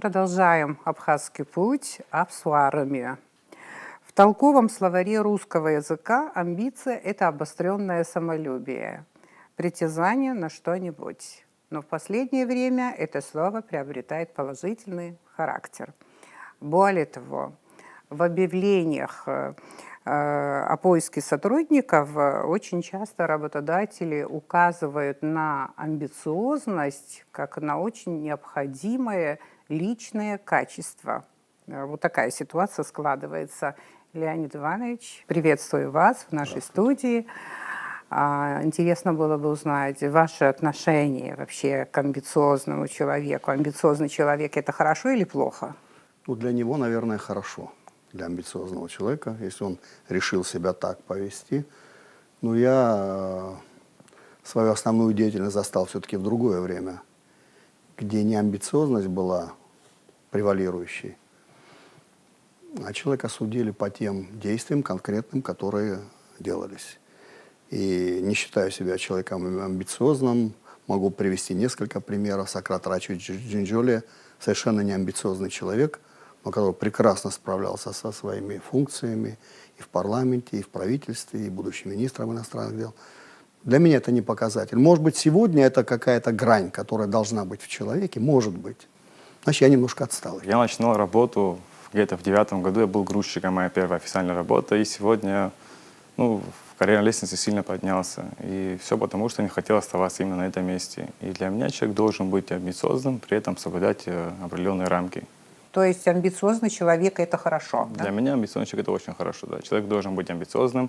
продолжаем абхазский путь абсуарами. В толковом словаре русского языка амбиция – это обостренное самолюбие, притязание на что-нибудь. Но в последнее время это слово приобретает положительный характер. Более того, в объявлениях о поиске сотрудников очень часто работодатели указывают на амбициозность как на очень необходимое личное качество. Вот такая ситуация складывается. Леонид Иванович, приветствую вас в нашей студии. Интересно было бы узнать ваше отношение вообще к амбициозному человеку. Амбициозный человек – это хорошо или плохо? Ну, для него, наверное, хорошо. Для амбициозного человека, если он решил себя так повести. Но я свою основную деятельность застал все-таки в другое время, где не амбициозность была превалирующей, а человека судили по тем действиям конкретным, которые делались. И не считаю себя человеком амбициозным. Могу привести несколько примеров. Сократ Рачевич Джинджоли совершенно не амбициозный человек, но который прекрасно справлялся со своими функциями и в парламенте, и в правительстве, и будущим министром иностранных дел. Для меня это не показатель. Может быть, сегодня это какая-то грань, которая должна быть в человеке, может быть. Значит, я немножко отстал. Я начинал работу где-то в 2009 году, я был грузчиком, моя первая официальная работа, и сегодня в карьерной лестнице сильно поднялся. И все потому, что не хотел оставаться именно на этом месте. И для меня человек должен быть амбициозным, при этом соблюдать определенные рамки. То есть амбициозный человек – это хорошо, да? Для меня амбициозный человек – это очень хорошо. Да. Человек должен быть амбициозным,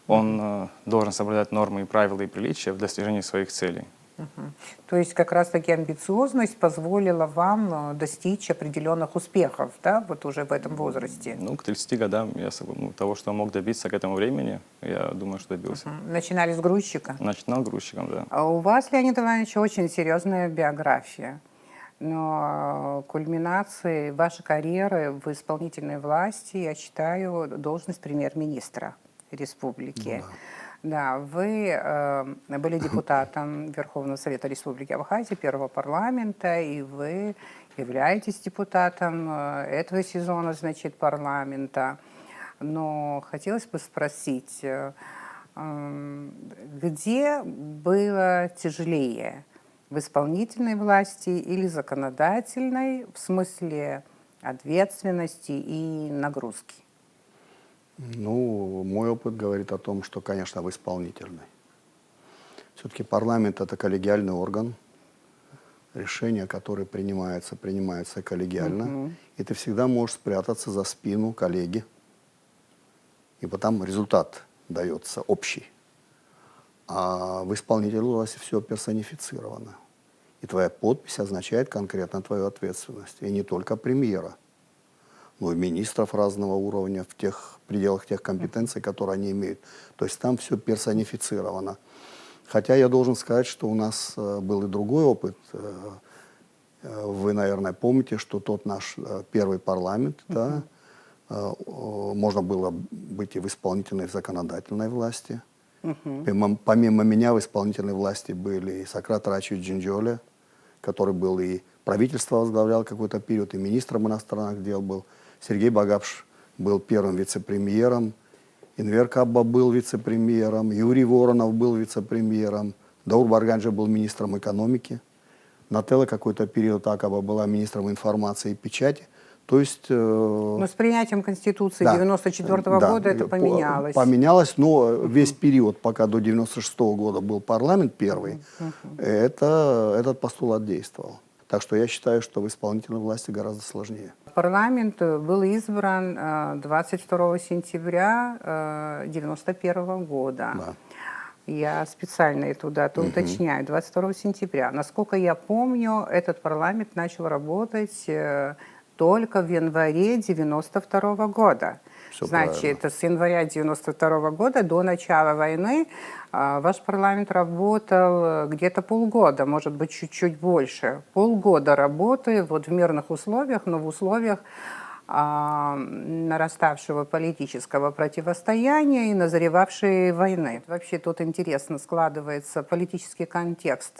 он должен соблюдать нормы и правила и приличия в достижении своих целей. То есть как раз-таки амбициозность позволила вам достичь определенных успехов, да, вот уже в этом возрасте? К 30 годам я того, что мог добиться к этому времени, я думаю, что добился. Начинали с грузчика? Начинал грузчиком, да. А у вас, Леонид Иванович, очень серьезная биография. Но кульминацией вашей карьеры в исполнительной власти, я считаю, должность премьер-министра республики. Да, вы были депутатом Верховного Совета Республики Абхазия, первого парламента, и вы являетесь депутатом этого сезона, значит, парламента. Но хотелось бы спросить, где было тяжелее? В исполнительной власти или законодательной, в смысле ответственности и нагрузки? Мой опыт говорит о том, что, конечно, в исполнительной. Все-таки парламент – это коллегиальный орган. Решения, которые принимаются коллегиально. И ты всегда можешь спрятаться за спину коллеги. И потом результат дается общий. А в исполнительной власти все персонифицировано. И твоя подпись означает конкретно твою ответственность. И не только премьера, но и министров разного уровня в тех пределах тех компетенций, которые они имеют. То есть там все персонифицировано. Хотя я должен сказать, что у нас был и другой опыт. Вы, наверное, помните, что тот наш первый парламент, да, можно было быть и в исполнительной, и в законодательной власти. Помимо меня в исполнительной власти были и Сократ Рачевич Джинджоли, который был и правительство возглавлял какой-то период, и министром иностранных дел был. Сергей Багапш был первым вице-премьером, Инвер Кабба был вице-премьером, Юрий Воронов был вице-премьером, Даур Барганджи был министром экономики, Нателла какой-то период Акаба была министром информации и печати. То есть... Но с принятием Конституции 1994 года это поменялось. Поменялось, но весь период, пока до 1996 года был парламент первый, этот постулат действовал. Так что я считаю, что в исполнительной власти гораздо сложнее. Парламент был избран 22 сентября 1991 года. Да. Я специально эту дату уточняю. 22 сентября. Насколько я помню, этот парламент начал работать только в январе 1992 года. Все Значит, правильно. с января 1992 года до начала войны ваш парламент работал где-то полгода, может быть, чуть-чуть больше. Полгода работы вот в мирных условиях, но в условиях нараставшего политического противостояния и назревавшей войны. Вообще тут интересно складывается политический контекст.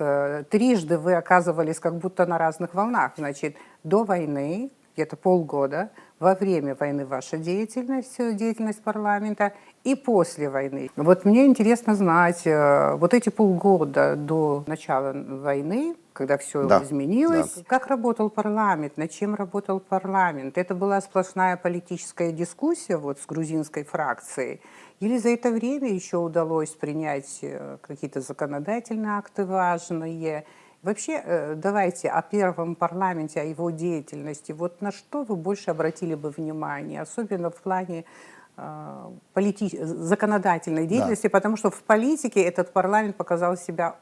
Трижды вы оказывались как будто на разных волнах. Значит, до войны, где-то полгода, во время войны ваша деятельность парламента и после войны. Вот мне интересно знать, вот эти полгода до начала войны, когда все Да, изменилось, да. как работал парламент, над чем работал парламент? Это была сплошная политическая дискуссия вот с грузинской фракцией? Или за это время еще удалось принять какие-то законодательные акты важные? Вообще, давайте о первом парламенте, о его деятельности. Вот на что вы больше обратили бы внимание, особенно в плане законодательной деятельности, потому что в политике этот парламент показал себя,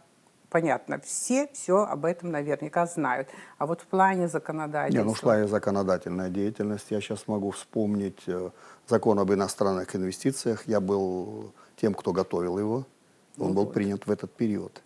понятно, все об этом наверняка знают. А вот в плане законодательства... Не, ну шла и законодательная деятельность. Я сейчас могу вспомнить закон об иностранных инвестициях. Я был тем, кто готовил его. Он был принят в этот период.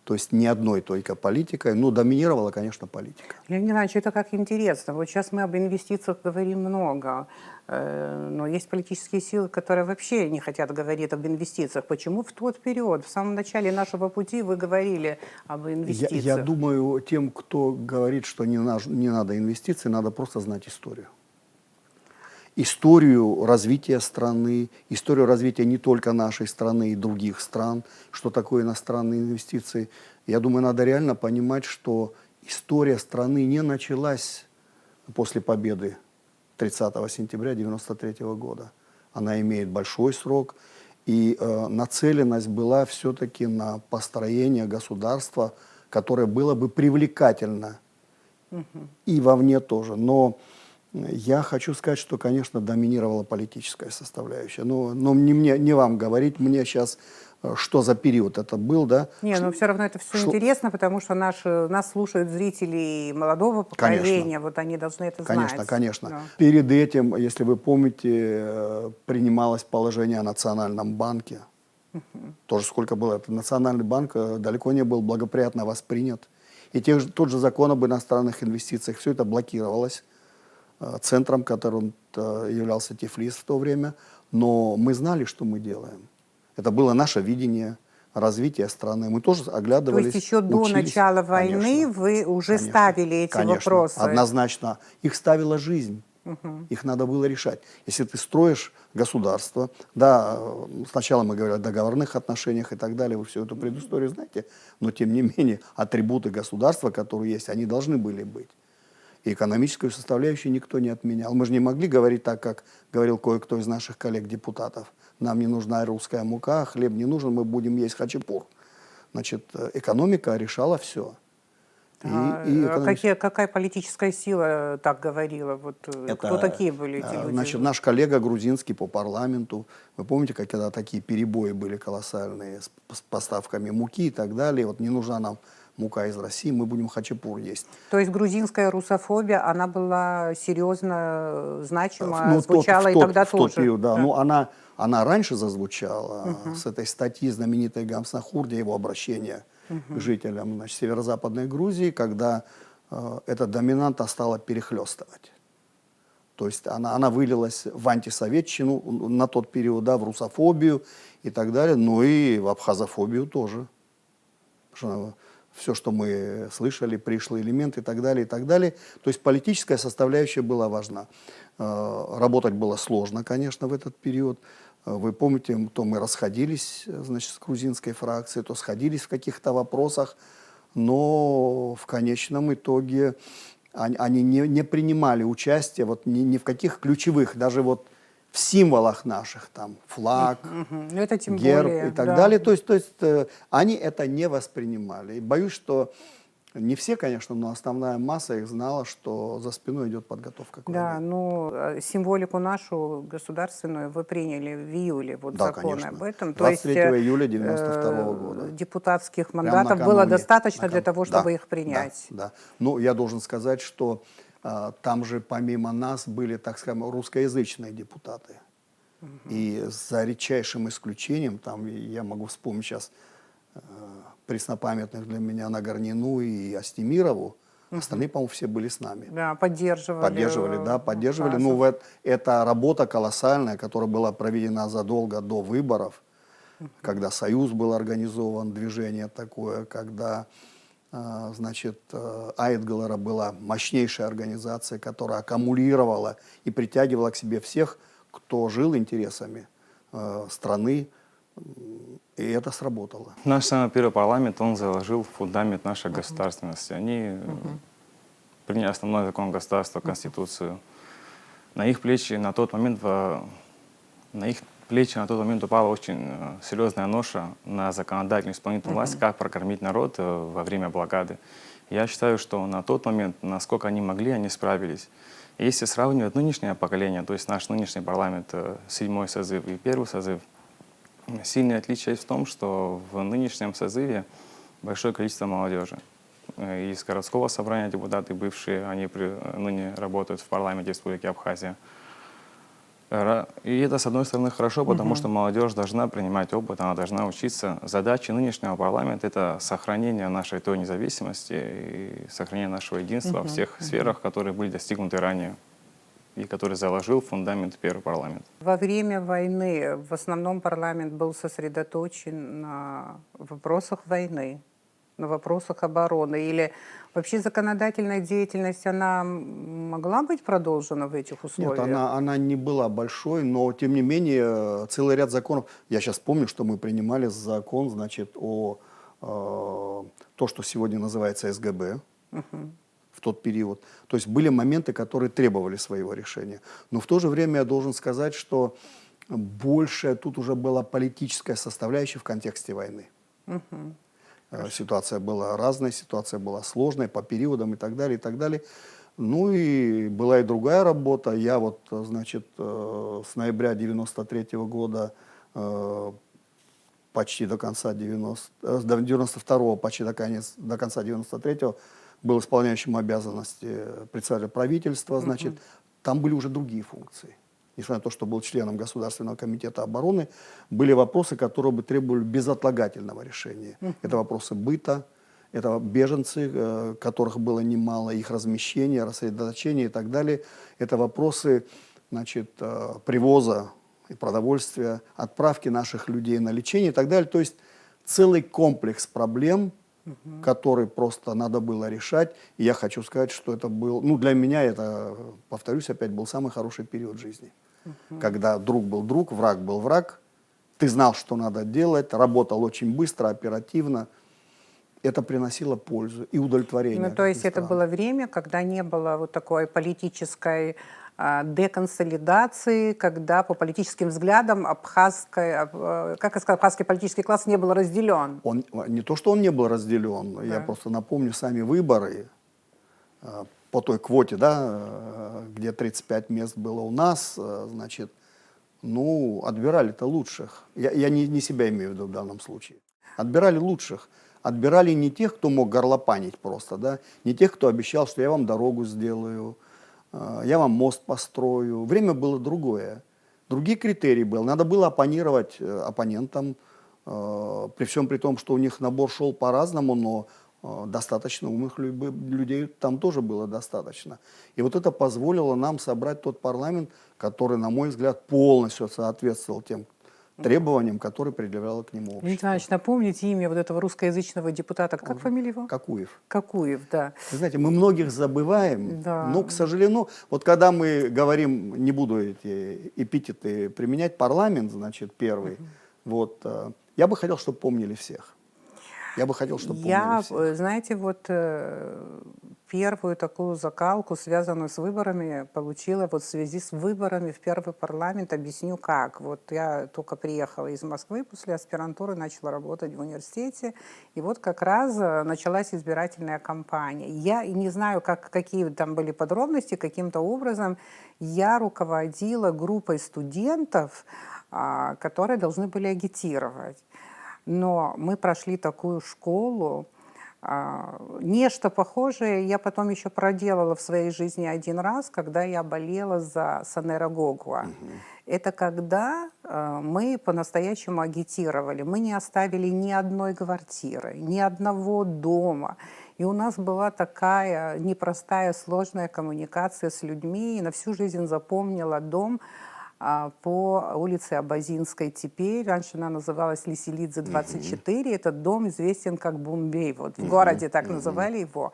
То есть не одной только политикой, но доминировала, конечно, политика. Леонид Иванович, это как интересно. Вот сейчас мы об инвестициях говорим много, но есть политические силы, которые вообще не хотят говорить об инвестициях. Почему в тот период, в самом начале нашего пути вы говорили об инвестициях? Я думаю, тем, кто говорит, что не надо инвестиций, надо просто знать историю. Историю развития страны, историю развития не только нашей страны и других стран, что такое иностранные инвестиции. Я думаю, надо реально понимать, что история страны не началась после победы 30 сентября 1993 года. Она имеет большой срок, и нацеленность была все-таки на построение государства, которое было бы привлекательно и вовне тоже. Но я хочу сказать, что, конечно, доминировала политическая составляющая. Но не вам говорить, мне сейчас, что за период это был, да? Не, но все равно это все интересно, потому что нас слушают зрители молодого поколения, Конечно. вот они должны это Конечно, знать. конечно. Да. Перед этим, если вы помните, принималось положение о Национальном банке. Тоже сколько было. Национальный банк далеко не был благоприятно воспринят. И тот же закон об иностранных инвестициях, все это блокировалось центром, которым являлся Тифлис в то время. Но мы знали, что мы делаем. Это было наше видение развития страны. Мы тоже оглядывались, То есть еще до учились. начала войны Конечно, вы уже конечно, ставили эти конечно, вопросы? Однозначно. Их ставила жизнь. Их надо было решать. Если ты строишь государство, да, сначала мы говорили о договорных отношениях и так далее, вы всю эту предысторию знаете, но тем не менее атрибуты государства, которые есть, они должны были быть. И экономическую составляющую никто не отменял. Мы же не могли говорить так, как говорил кое-кто из наших коллег-депутатов. Нам не нужна русская мука, хлеб не нужен, мы будем есть хачапур. Значит, экономика решала все. Какая политическая сила так говорила? Вот, кто такие были эти люди? Значит, наш коллега грузинский по парламенту, вы помните, когда такие перебои были колоссальные с поставками муки и так далее, вот не нужна нам мука из России, мы будем хачапур есть. То есть грузинская русофобия, она была серьезно значима, звучала и тогда тоже? В тот период, да. Ну, она раньше зазвучала с этой статьи знаменитой Гамсахурди, его обращения к жителям, значит, северо-западной Грузии, когда эта доминанта стала перехлестывать. То есть она вылилась в антисоветчину на тот период, да, в русофобию и так далее, но и в абхазофобию тоже. Потому что все, что мы слышали, пришлый элемент и так далее, и так далее. То есть политическая составляющая была важна. Работать было сложно, конечно, в этот период. Вы помните, то мы расходились, значит, с грузинской фракцией, то сходились в каких-то вопросах, но в конечном итоге они не принимали участие вот ни в каких ключевых, даже вот в символах наших, там, флаг, это тем герб более, и так да. далее. То есть они это не воспринимали. И боюсь, что не все, конечно, но основная масса их знала, что за спиной идет подготовка к войне. Да, ну, символику нашу государственную вы приняли в июле, вот Да, закон конечно. об этом. 23 июля 1992 года. Депутатских Прямо мандатов было накануне. достаточно для того, чтобы Да, их принять. Да. Ну, я должен сказать, что там же помимо нас были, так скажем, русскоязычные депутаты. И за редчайшим исключением, там я могу вспомнить сейчас преснопамятных для меня Нагорнину и Астемирову, Остальные, по-моему, все были с нами. Да, поддерживали. Поддерживали, да, поддерживали. Абхазов. Ну, это работа колоссальная, которая была проведена задолго до выборов, когда Союз был организован, движение такое, когда, значит, Айтгалара была мощнейшая организация, которая аккумулировала и притягивала к себе всех, кто жил интересами страны, и это сработало. Наш самый первый парламент, он заложил фундамент нашей государственности. Они приняли основной закон государства, Конституцию. На их плечи на тот момент упала очень серьезная ноша на законодательную исполнительную власть, как прокормить народ во время блокады. Я считаю, что на тот момент, насколько они могли, они справились. И если сравнивать нынешнее поколение, то есть наш нынешний парламент, 7-й созыв и 1-й созыв, сильное отличие есть в том, что в нынешнем созыве большое количество молодежи. Из городского собрания депутаты бывшие, они ныне работают в парламенте Республики Абхазия. И это, с одной стороны, хорошо, потому что молодежь должна принимать опыт, она должна учиться. Задача нынешнего парламента — это сохранение нашей той независимости и сохранение нашего единства во всех сферах, которые были достигнуты ранее и который заложил фундамент первый парламент. Во время войны в основном парламент был сосредоточен на вопросах войны, на вопросах обороны. Или вообще законодательная деятельность, она могла быть продолжена в этих условиях? Нет, она не была большой, но тем не менее целый ряд законов. Я сейчас помню, что мы принимали закон, значит, о то, что сегодня называется СГБ. В тот период. То есть были моменты, которые требовали своего решения. Но в то же время я должен сказать, что больше тут уже была политическая составляющая в контексте войны. Ситуация была разная, ситуация была сложная по периодам и так далее, и так далее. Ну и была и другая работа. Я вот, значит, с ноября 93-го года почти до конца 92-го, почти до конца 93-го был исполняющим обязанности председателя правительства, значит, там были уже другие функции. Несмотря на то, что был членом Государственного комитета обороны, были вопросы, которые бы требовали безотлагательного решения. Это вопросы быта, это беженцы, которых было немало, их размещение, рассредоточение и так далее. Это вопросы, значит, привоза и продовольствия, отправки наших людей на лечение и так далее. То есть целый комплекс проблем, который просто надо было решать. И я хочу сказать, что это был, ну, для меня это, повторюсь опять, был самый хороший период жизни. Когда друг был друг, враг был враг, ты знал, что надо делать, работал очень быстро, оперативно. Это приносило пользу и удовлетворение. Ну, то есть это было время, когда не было вот такой политической деконсолидации, когда по политическим взглядам абхазский политический класс не был разделен. Не то, что он не был разделен, да. Я просто напомню сами выборы по той квоте, да, где 35 мест было у нас, значит, ну, отбирали-то лучших. Я не себя имею в виду в данном случае. Отбирали лучших. Отбирали не тех, кто мог горлопанить просто, да, не тех, кто обещал, что я вам дорогу сделаю, я вам мост построю. Время было другое. Другие критерии были. Надо было оппонировать оппонентам, при всем при том, что у них набор шел по-разному, но достаточно умных людей там тоже было достаточно. И вот это позволило нам собрать тот парламент, который, на мой взгляд, полностью соответствовал тем требованиям, которые предъявляло к нему общество. Леонид Иванович, напомните имя вот этого русскоязычного депутата. Как фамилия его? Какуев. Какуев, да. Вы знаете, мы многих забываем, Да. но, к сожалению, вот когда мы говорим, не буду эти эпитеты применять, парламент, значит, первый, вот, я бы хотел, чтобы помнили всех. Я бы хотел, чтобы помнили всех. Знаете, вот первую такую закалку, связанную с выборами, получила вот в связи с выборами в первый парламент. Объясню как. Вот я только приехала из Москвы после аспирантуры, начала работать в университете, и вот как раз началась избирательная кампания. Я не знаю, какие там были подробности, каким-то образом я руководила группой студентов, которые должны были агитировать. Но мы прошли такую школу, Нечто похожее я потом еще проделала в своей жизни один раз, когда я болела за Санера Гогуа. Это когда мы по-настоящему агитировали. Мы не оставили ни одной квартиры, ни одного дома. И у нас была такая непростая, сложная коммуникация с людьми. И на всю жизнь запомнила дом по улице Абазинской теперь. Раньше она называлась Лиселидзе 24. Этот дом известен как Бумбей. Вот в городе так называли его.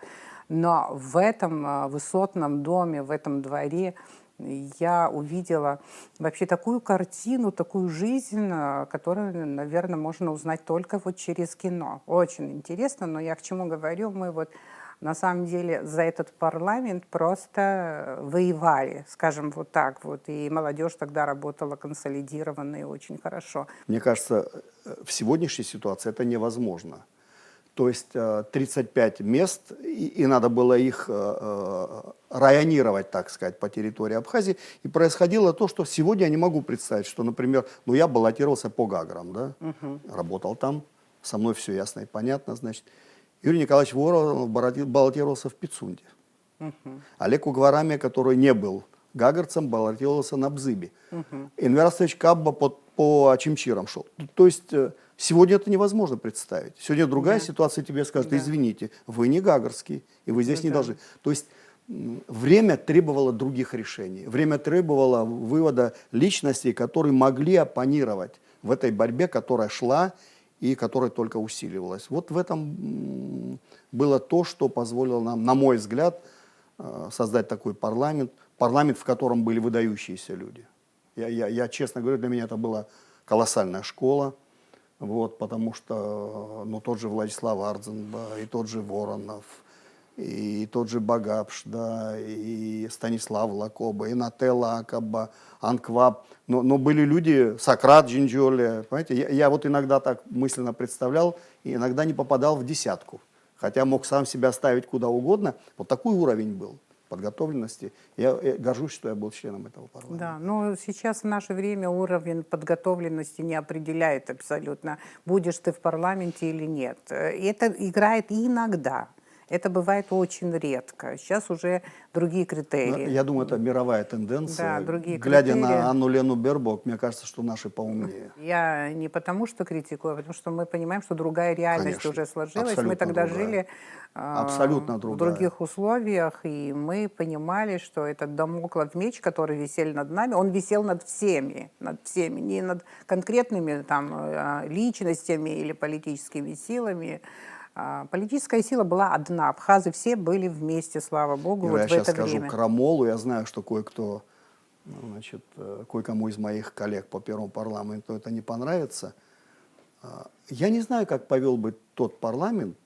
Но в этом высотном доме, в этом дворе я увидела вообще такую картину, такую жизнь, которую, наверное, можно узнать только вот через кино. Очень интересно, но я к чему говорю, мы вот на самом деле за этот парламент просто воевали, скажем вот так вот, и молодежь тогда работала консолидированно и очень хорошо. Мне кажется, в сегодняшней ситуации это невозможно. То есть 35 мест, и надо было их районировать, так сказать, по территории Абхазии. И происходило то, что сегодня я не могу представить, что, например, я баллотировался по Гаграм, да, работал там, со мной все ясно и понятно, значит. Юрий Николаевич Воронов баллотировался в Пицунде. Олег Угварамия, который не был гагарцем, баллотировался на Бзыбе. Энвер Асаевич Кабба по Чимчирам шел. То есть сегодня это невозможно представить. Сегодня другая ситуация, тебе скажут, извините, вы не гагарский, и вы здесь не должны. То есть время требовало других решений. Время требовало вывода личностей, которые могли оппонировать в этой борьбе, которая шла и которая только усиливалась. Вот в этом было то, что позволило нам, на мой взгляд, создать такой парламент, в котором были выдающиеся люди. Я честно говорю, для меня это была колоссальная школа, вот, потому что тот же Владислав Ардзенба, и тот же Воронов, и тот же Багапш, да, и Станислав Лакоба, и Нателла Акаба, Анкваб. Но были люди, Сократ Джинджоле, понимаете, я вот иногда так мысленно представлял, и иногда не попадал в десятку. Хотя мог сам себя ставить куда угодно. Вот такой уровень был подготовленности. Я горжусь, что я был членом этого парламента. Да, но сейчас в наше время уровень подготовленности не определяет абсолютно, будешь ты в парламенте или нет. Это играет иногда. Это бывает очень редко. Сейчас уже другие критерии. Я думаю, это мировая тенденция. Да, другие Глядя критерии. на Анну Лену Бербок, мне кажется, что наши поумнее. Я не потому, что критикую, а потому что мы понимаем, что другая реальность Конечно, уже сложилась. абсолютно Мы тогда другая. жили Абсолютно в другая. других условиях, и мы понимали, что этот дамоклов меч, который висел над нами, он висел над всеми, не над конкретными там личностями или политическими силами. Политическая сила была одна. Абхазы все были вместе, слава богу, Ира, вот я в сейчас это скажу время. крамолу. Я знаю, что кое-кто, кое-кому из моих коллег по первому парламенту это не понравится. Я не знаю, как повел бы тот парламент,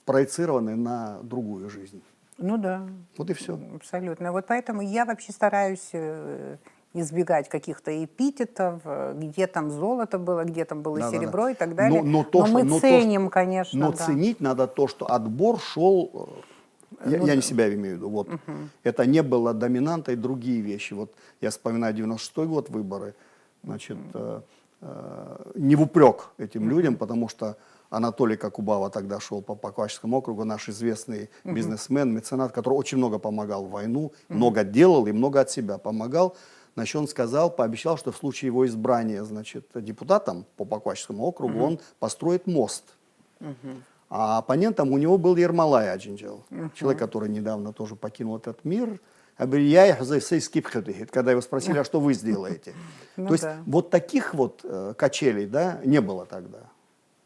проецированный на другую жизнь. Ну да. Вот и все. Абсолютно. Вот поэтому я вообще стараюсь избегать каких-то эпитетов, где там золото было, где там было серебро и так далее. Но мы ценим, конечно. Но ценить надо то, что отбор шел... Я не себя имею в виду. Вот. Это не было доминантой, другие вещи. Вот я вспоминаю 96-й год выборы. Значит, не в упрек этим людям, потому что Анатолий Кокубава тогда шел по Покровскому округу, наш известный бизнесмен, меценат, который очень много помогал в войну, много делал и много от себя помогал. Значит, он сказал, пообещал, что в случае его избрания, значит, депутатом по Покровскому округу он построит мост. А оппонентом у него был Ермолай Аджинджел, человек, который недавно тоже покинул этот мир. Когда его спросили, а что вы сделаете? То есть вот таких вот качелей, да, не было тогда.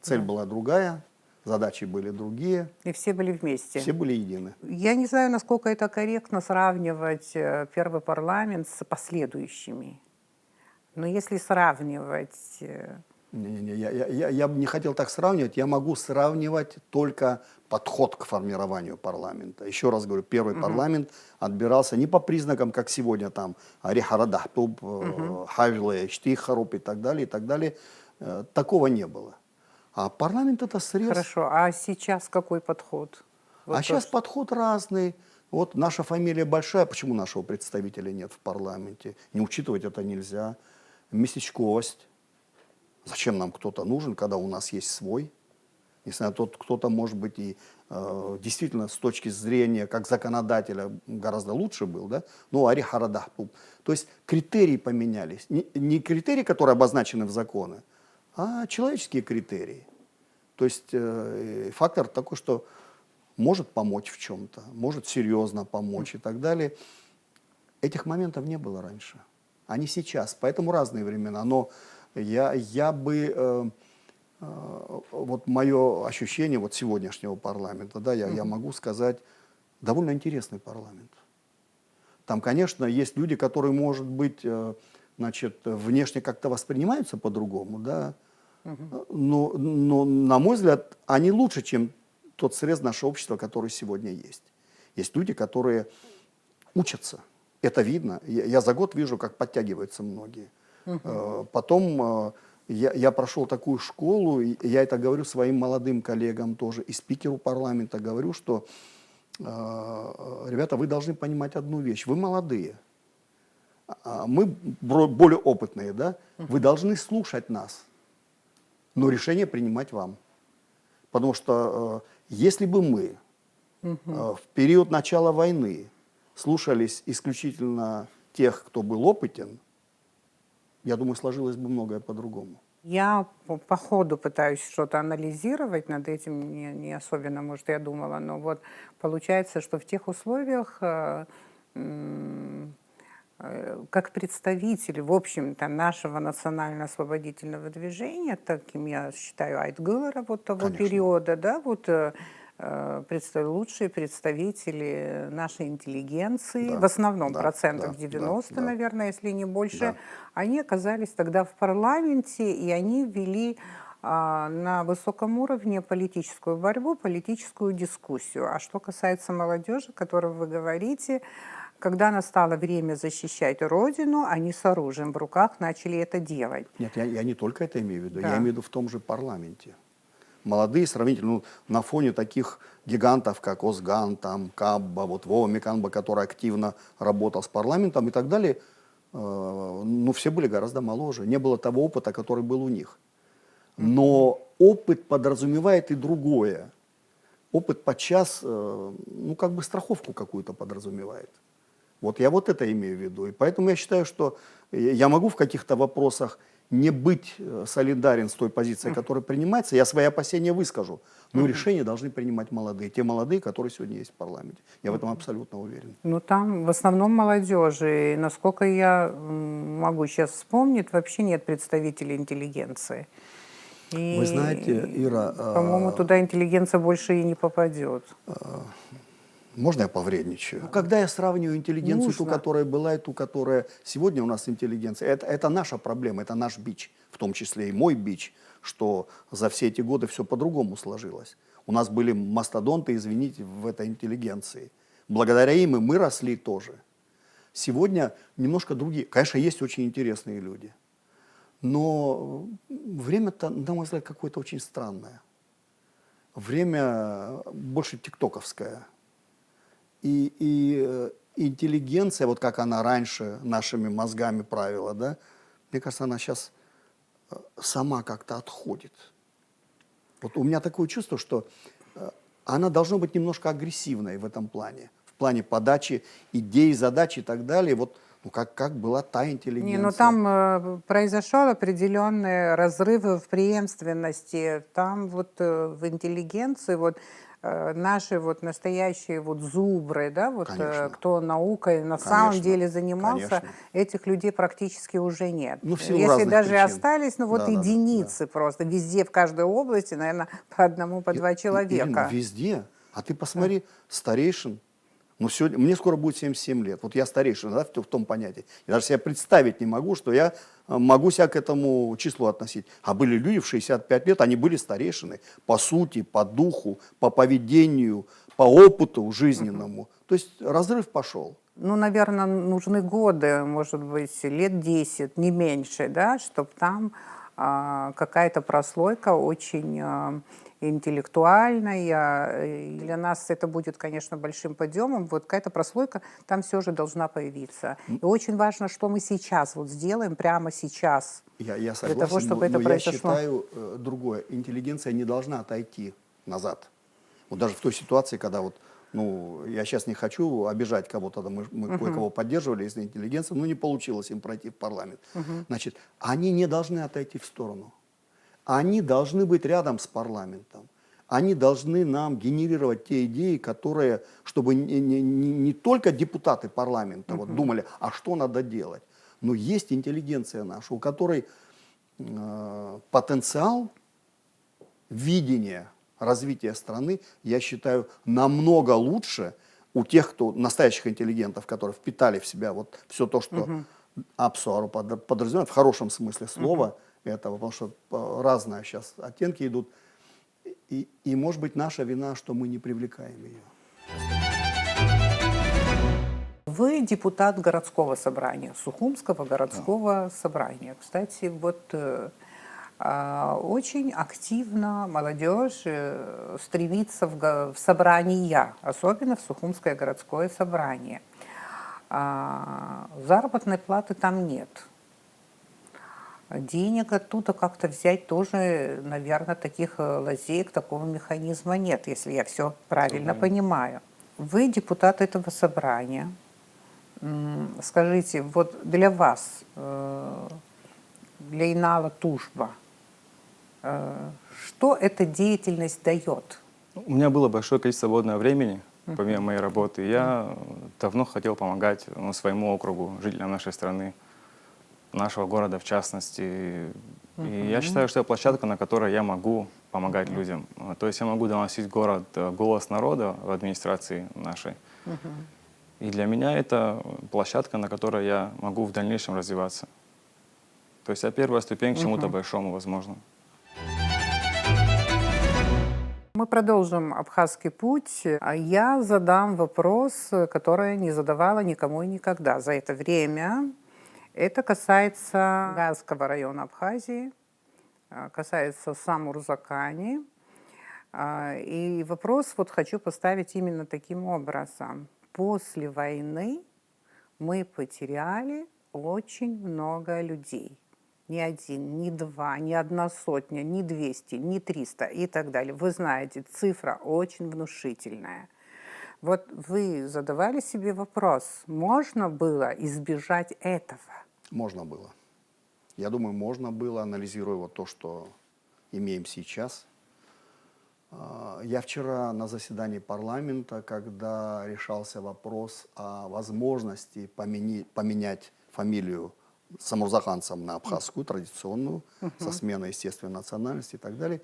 Цель была другая, задачи были другие. И все были вместе. Все были едины. Я не знаю, насколько это корректно сравнивать первый парламент с последующими. Но если сравнивать... Я бы не хотел так сравнивать. Я могу сравнивать только подход к формированию парламента. Еще раз говорю, первый парламент отбирался не по признакам, как сегодня, там, Арихарадахтуб, Хавиле, Штихаруп и так далее, и так далее. Такого не было. А парламент это срез. Хорошо, а сейчас какой подход? Вот сейчас подход разный. Вот наша фамилия большая, почему нашего представителя нет в парламенте? Не учитывать это нельзя. Местечковость. Зачем нам кто-то нужен, когда у нас есть свой? Несмотря на то, кто-то, может быть, и действительно с точки зрения как законодателя гораздо лучше был, да, но ари харадах был. То есть критерии поменялись. Не критерии, которые обозначены в законе, а человеческие критерии. То есть фактор такой, что может помочь в чем-то, может серьезно помочь и так далее. Этих моментов не было раньше. Они сейчас, поэтому разные времена. Но я бы, вот мое ощущение вот сегодняшнего парламента, да, я могу сказать, довольно интересный парламент. Там, конечно, есть люди, которые, может быть, значит, внешне как-то воспринимаются по-другому, да, но, на мой взгляд, они лучше, чем тот срез нашего общества, который сегодня есть. Есть люди, которые учатся. Это видно. Я за год вижу, как подтягиваются многие. Потом я прошел такую школу, и я это говорю своим молодым коллегам тоже, и спикеру парламента говорю, что, ребята, вы должны понимать одну вещь. Вы молодые, мы более опытные, да? Вы должны слушать нас, но решение принимать вам. Потому что если бы мы в период начала войны слушались исключительно тех, кто был опытен, я думаю, сложилось бы многое по-другому. Я по ходу пытаюсь что-то анализировать, над этим не особенно, может, я думала, но вот получается, что в тех условиях, как представитель, в общем-то, нашего национально-освободительного движения, таким я считаю Айтгылара вот того Конечно. периода, да, вот лучшие представители нашей интеллигенции, Да, в основном да, процентов да, 90, да. наверное, если не больше, Да. они оказались тогда в парламенте, и они вели на высоком уровне политическую борьбу, политическую дискуссию. А что касается молодежи, о которой вы говорите, когда настало время защищать Родину, они с оружием в руках начали это делать. Нет, я не только это имею в виду, Да. я имею в виду в том же парламенте. Молодые сравнительно, ну, на фоне таких гигантов, как Озган, там, Кабба, вот Вова Миканба, который активно работал с парламентом и так далее, ну, все были гораздо моложе. Не было того опыта, который был у них. Но опыт подразумевает и другое. Опыт подчас, ну, как бы страховку какую-то подразумевает. Вот я вот это имею в виду. И поэтому я считаю, что я могу в каких-то вопросах не быть солидарен с той позицией, которая принимается. Я свои опасения выскажу. Но решения должны принимать молодые. Те молодые, которые сегодня есть в парламенте. Я в этом абсолютно уверен. Ну, там в основном молодежи. И, насколько я могу сейчас вспомнить, вообще нет представителей интеллигенции. И, Вы знаете, Ира... по-моему, туда интеллигенция больше и не попадет. Можно я повредничаю? Ну, когда я сравниваю интеллигенцию, ту, Нужно. которая была, и ту, которая сегодня у нас интеллигенция, это наша проблема, это наш бич, в том числе и мой бич, что за все эти годы все по-другому сложилось. У нас были мастодонты, извините, в этой интеллигенции. Благодаря им и мы росли тоже. Сегодня немножко другие. Конечно, есть очень интересные люди. Но время-то, на мой взгляд, какое-то очень странное. Время больше тиктоковское. И интеллигенция, вот как она раньше нашими мозгами правила, да, мне кажется, она сейчас сама как-то отходит. Вот у меня такое чувство, что она должна быть немножко агрессивной в этом плане. В плане подачи идей, задач и так далее. Вот, ну, как была та интеллигенция. Не, ну там произошел определенный разрыв в преемственности. Там вот в интеллигенции вот наши вот настоящие вот зубры, да, вот кто наукой на самом деле занимался, конечно. этих людей практически уже нет. Ну, в силу если разных даже причин. остались, ну вот Да, единицы просто, везде, в каждой области, наверное, по одному, по два человека. Ирина, везде. А ты посмотри, старейшин. Ну, сегодня, мне скоро будет 77 лет. Вот я старейшина, да, в том понятии. Я даже себе представить не могу, что я могу себя к этому числу относить. А были люди в 65 лет, они были старейшины. По сути, по духу, по поведению, по опыту жизненному. То есть разрыв пошел. Ну, наверное, нужны годы, может быть, лет 10, не меньше, да, чтобы там какая-то прослойка очень интеллектуальная. И для нас это будет, конечно, большим подъемом. Вот какая-то прослойка там все же должна появиться. И очень важно, что мы сейчас вот сделаем, прямо сейчас, Я согласен, для того, чтобы это но я произошло. считаю другое. Интеллигенция не должна отойти назад. Вот даже в той ситуации, когда вот, ну, я сейчас не хочу обижать кого-то, мы кое-кого поддерживали из интеллигенции, но не получилось им пройти в парламент. Значит, они не должны отойти в сторону. Они должны быть рядом с парламентом. Они должны нам генерировать те идеи, которые, чтобы не только депутаты парламента вот думали, а что надо делать. Но есть интеллигенция наша, у которой потенциал видения развития страны, я считаю, намного лучше у тех, кто настоящих интеллигентов, которые впитали в себя вот все то, что Апсуару подразумевает, в хорошем смысле слова этого, потому что разные сейчас оттенки идут. И, может быть, наша вина, что мы не привлекаем ее. Вы депутат городского собрания, Сухумского городского собрания. Кстати, вот очень активно молодежь стремится в собрания, особенно в Сухумское городское собрание. Заработной платы там нет. Денег оттуда как-то взять тоже, наверное, таких лазеек, такого механизма нет, если я все правильно понимаю. Вы депутат этого собрания. Скажите, вот для вас, для Инала Тужба, что эта деятельность дает? У меня было большое количество свободного времени, помимо моей работы. Я давно хотел помогать своему округу, жителям нашей страны, нашего города в частности. И я считаю, что это площадка, на которой я могу помогать людям. То есть я могу доносить голос народа в администрации нашей. И для меня это площадка, на которой я могу в дальнейшем развиваться. То есть это первая ступень к чему-то большому, возможно. Мы продолжим «Абхазский путь». А я задам вопрос, который не задавала никому и никогда за это время. Это касается Газского района Абхазии, касается Самурзакани. И вопрос вот хочу поставить именно таким образом. После войны мы потеряли очень много людей. Ни один, ни два, ни одна сотня, ни 200, ни 300 и так далее. Вы знаете, цифра очень внушительная. Вот вы задавали себе вопрос, можно было избежать этого? Можно было. Я думаю, можно было, анализируя вот то, что имеем сейчас. Я вчера на заседании парламента, когда решался вопрос о возможности поменять фамилию самурзаханцам на абхазскую, традиционную, со сменой, естественно, национальности и так далее,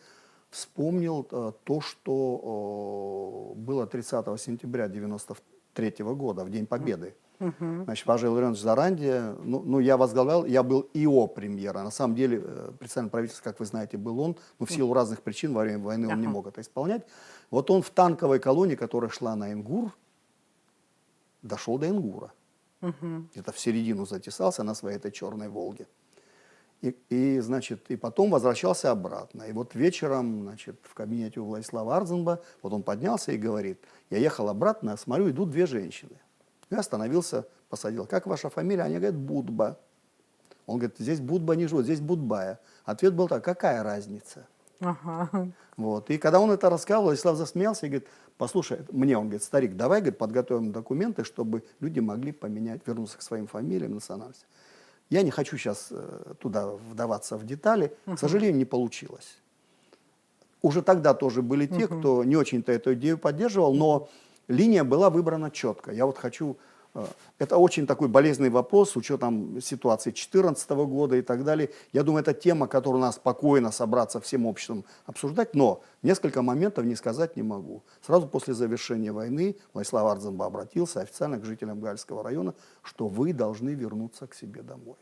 вспомнил то, что было 30 сентября 1993 года, в День Победы. Значит, Важил Ильич Заранди, я возглавлял, я был ИО премьера. На самом деле, председатель правительства, как вы знаете, был он, но в силу разных причин во время войны он не мог это исполнять. Вот он в танковой колонне, которая шла на Ингур, дошел до Ингура. Где-то в середину затесался на своей этой черной «Волге». Значит, и потом возвращался обратно. И вот вечером, значит, в кабинете у Владислава Арзенба, вот он поднялся и говорит, я ехал обратно, смотрю, идут две женщины. Я остановился, посадил. Как ваша фамилия? Они говорят, Будба. Он говорит, здесь Будба не живет, здесь Будбая. Ответ был так, какая разница? Вот. И когда он это рассказал, Владислав засмеялся и говорит, послушай, мне он говорит, старик, давай, говорит, подготовим документы, чтобы люди могли поменять, вернуться к своим фамилиям, национальности. Я не хочу сейчас туда вдаваться в детали. К сожалению, не получилось. Уже тогда тоже были те, кто не очень-то эту идею поддерживал, но линия была выбрана четко. Я вот хочу... Это очень такой болезненный вопрос с учетом ситуации 2014 года и так далее. Я думаю, это тема, которую надо спокойно собраться всем обществом обсуждать, но несколько моментов не сказать не могу. Сразу после завершения войны Владислав Арзенба обратился официально к жителям Гальского района, что вы должны вернуться к себе домой.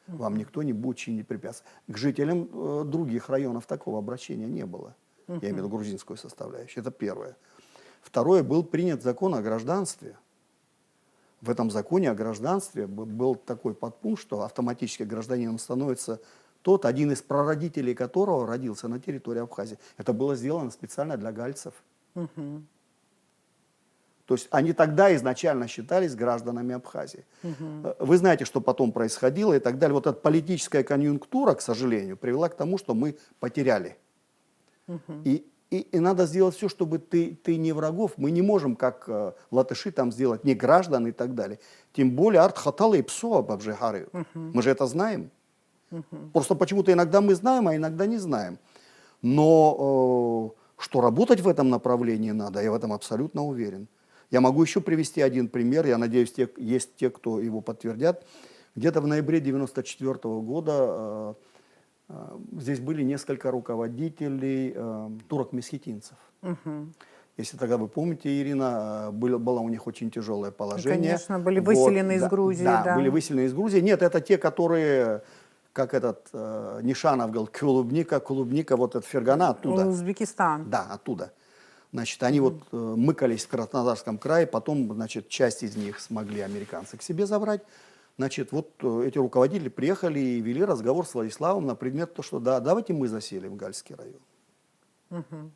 Вам никто не будет чинить препятствия. К жителям других районов такого обращения не было. Я имею в виду грузинскую составляющую. Это первое. Второе, был принят закон о гражданстве. В этом законе о гражданстве был такой подпункт, что автоматически гражданином становится тот, один из прародителей которого родился на территории Абхазии. Это было сделано специально для гальцев. То есть они тогда изначально считались гражданами Абхазии. Вы знаете, что потом происходило и так далее. Вот эта политическая конъюнктура, к сожалению, привела к тому, что мы потеряли. И надо сделать все, чтобы ты не врагов. Мы не можем, как латыши, там сделать не граждан и так далее. Тем более артхаталы и псо обжихары. Мы же это знаем. Просто почему-то иногда мы знаем, а иногда не знаем. Но что работать в этом направлении надо, я в этом абсолютно уверен. Я могу еще привести один пример, я надеюсь, есть те, кто его подтвердят. Где-то в ноябре 1994 года здесь были несколько руководителей турок-месхетинцев. Если тогда вы помните, Ирина, было у них очень тяжелое положение. Конечно, были выселены из Грузии. Да, были выселены из Грузии. Нет, это те, которые, как этот Нишанов говорил, клубника, вот этот Фергана оттуда. Узбекистан. Да, оттуда. Значит, они вот мыкались в Краснодарском крае, потом, значит, часть из них смогли американцы к себе забрать. Значит, вот эти руководители приехали и вели разговор с Владиславом на предмет того, что да, давайте мы заселим Гальский район.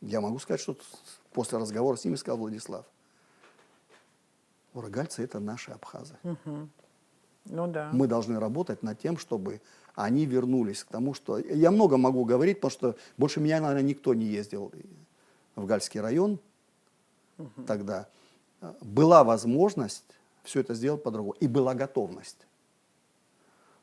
Я могу сказать, что после разговора с ними сказал Владислав: урагальцы — это наши абхазы. Ну да. Мы должны работать над тем, чтобы они вернулись к тому, что... Я много могу говорить, потому что больше меня, наверное, никто не ездил в Гальский район тогда. Была возможность все это сделать по-другому. И была готовность.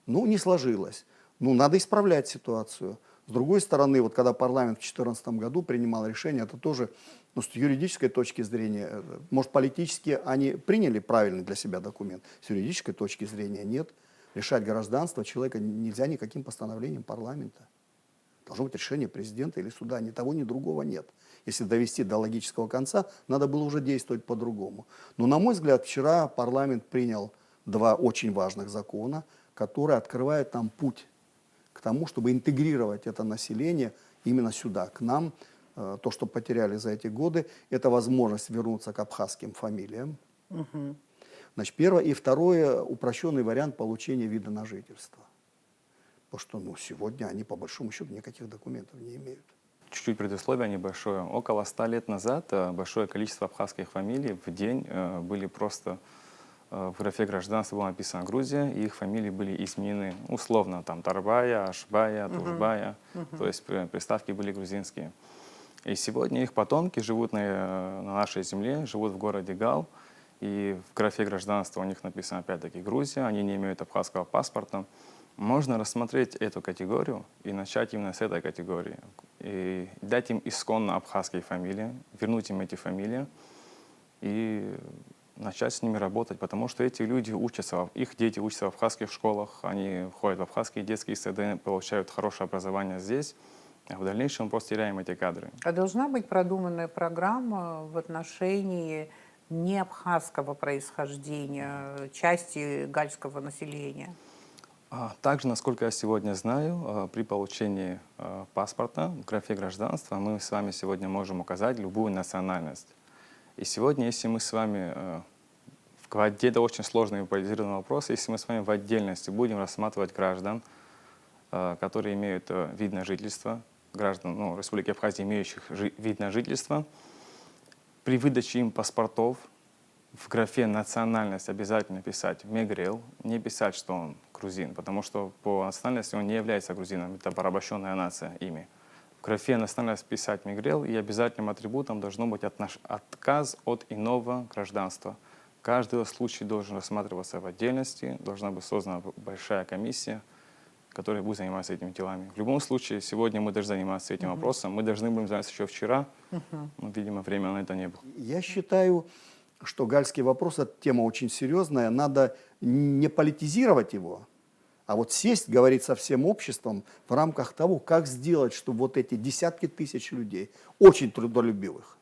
Ну, не сложилось. Ну, надо исправлять ситуацию. С другой стороны, вот когда парламент в 2014 году принимал решение, это тоже, ну, с юридической точки зрения, может, политически они приняли правильный для себя документ, с юридической точки зрения нет. Лишать гражданства человека нельзя никаким постановлением парламента. Должно быть решение президента или суда, ни того, ни другого нет. Если довести до логического конца, надо было уже действовать по-другому. Но, на мой взгляд, вчера парламент принял два очень важных закона, которые открывают нам путь к тому, чтобы интегрировать это население именно сюда, к нам. То, что потеряли за эти годы, это возможность вернуться к абхазским фамилиям. Значит, первое. И второе, упрощенный вариант получения вида на жительство. Потому что, ну, сегодня они, по большому счету, никаких документов не имеют. Чуть-чуть предисловие небольшое. Около 100 лет назад большое количество абхазских фамилий в день были просто в графе гражданства было написано Грузия, и их фамилии были изменены условно, там Тарбая, Ашбая, Тужбая, то есть приставки были грузинские. И сегодня их потомки живут на нашей земле, живут в городе Гал, и в графе гражданства у них написано опять-таки Грузия, они не имеют абхазского паспорта. Можно рассмотреть эту категорию и начать именно с этой категории. И дать им исконно абхазские фамилии, вернуть им эти фамилии и начать с ними работать, потому что эти люди учатся, их дети учатся в абхазских школах, они ходят в абхазские детские сады, получают хорошее образование здесь, а в дальнейшем просто теряем эти кадры. А должна быть продуманная программа в отношении не абхазского происхождения, части гальского населения? Также, насколько я сегодня знаю, при получении паспорта в графе гражданства мы с вами сегодня можем указать любую национальность. И сегодня, если мы с вами, это очень сложный и поляризированный вопрос, если мы с вами в отдельности будем рассматривать граждан, которые имеют вид на жительство, граждан Республики Абхазия, имеющих вид на жительство, при выдаче им паспортов в графе «национальность» обязательно писать «мегрел», не писать, что он грузин, потому что по национальности он не является грузином, это порабощенная нация ими. В графе «национальность» писать «мегрел», и обязательным атрибутом должно быть отказ от иного гражданства. Каждый случай должен рассматриваться в отдельности, должна быть создана большая комиссия, которая будет заниматься этими делами. В любом случае, сегодня мы должны заниматься этим вопросом, мы должны были заниматься еще вчера, но, видимо, времени на это не было. Я считаю, что гальский вопрос — это тема очень серьезная, надо не политизировать его, а вот сесть, говорить со всем обществом в рамках того, как сделать, чтобы вот эти десятки тысяч людей, очень трудолюбивых,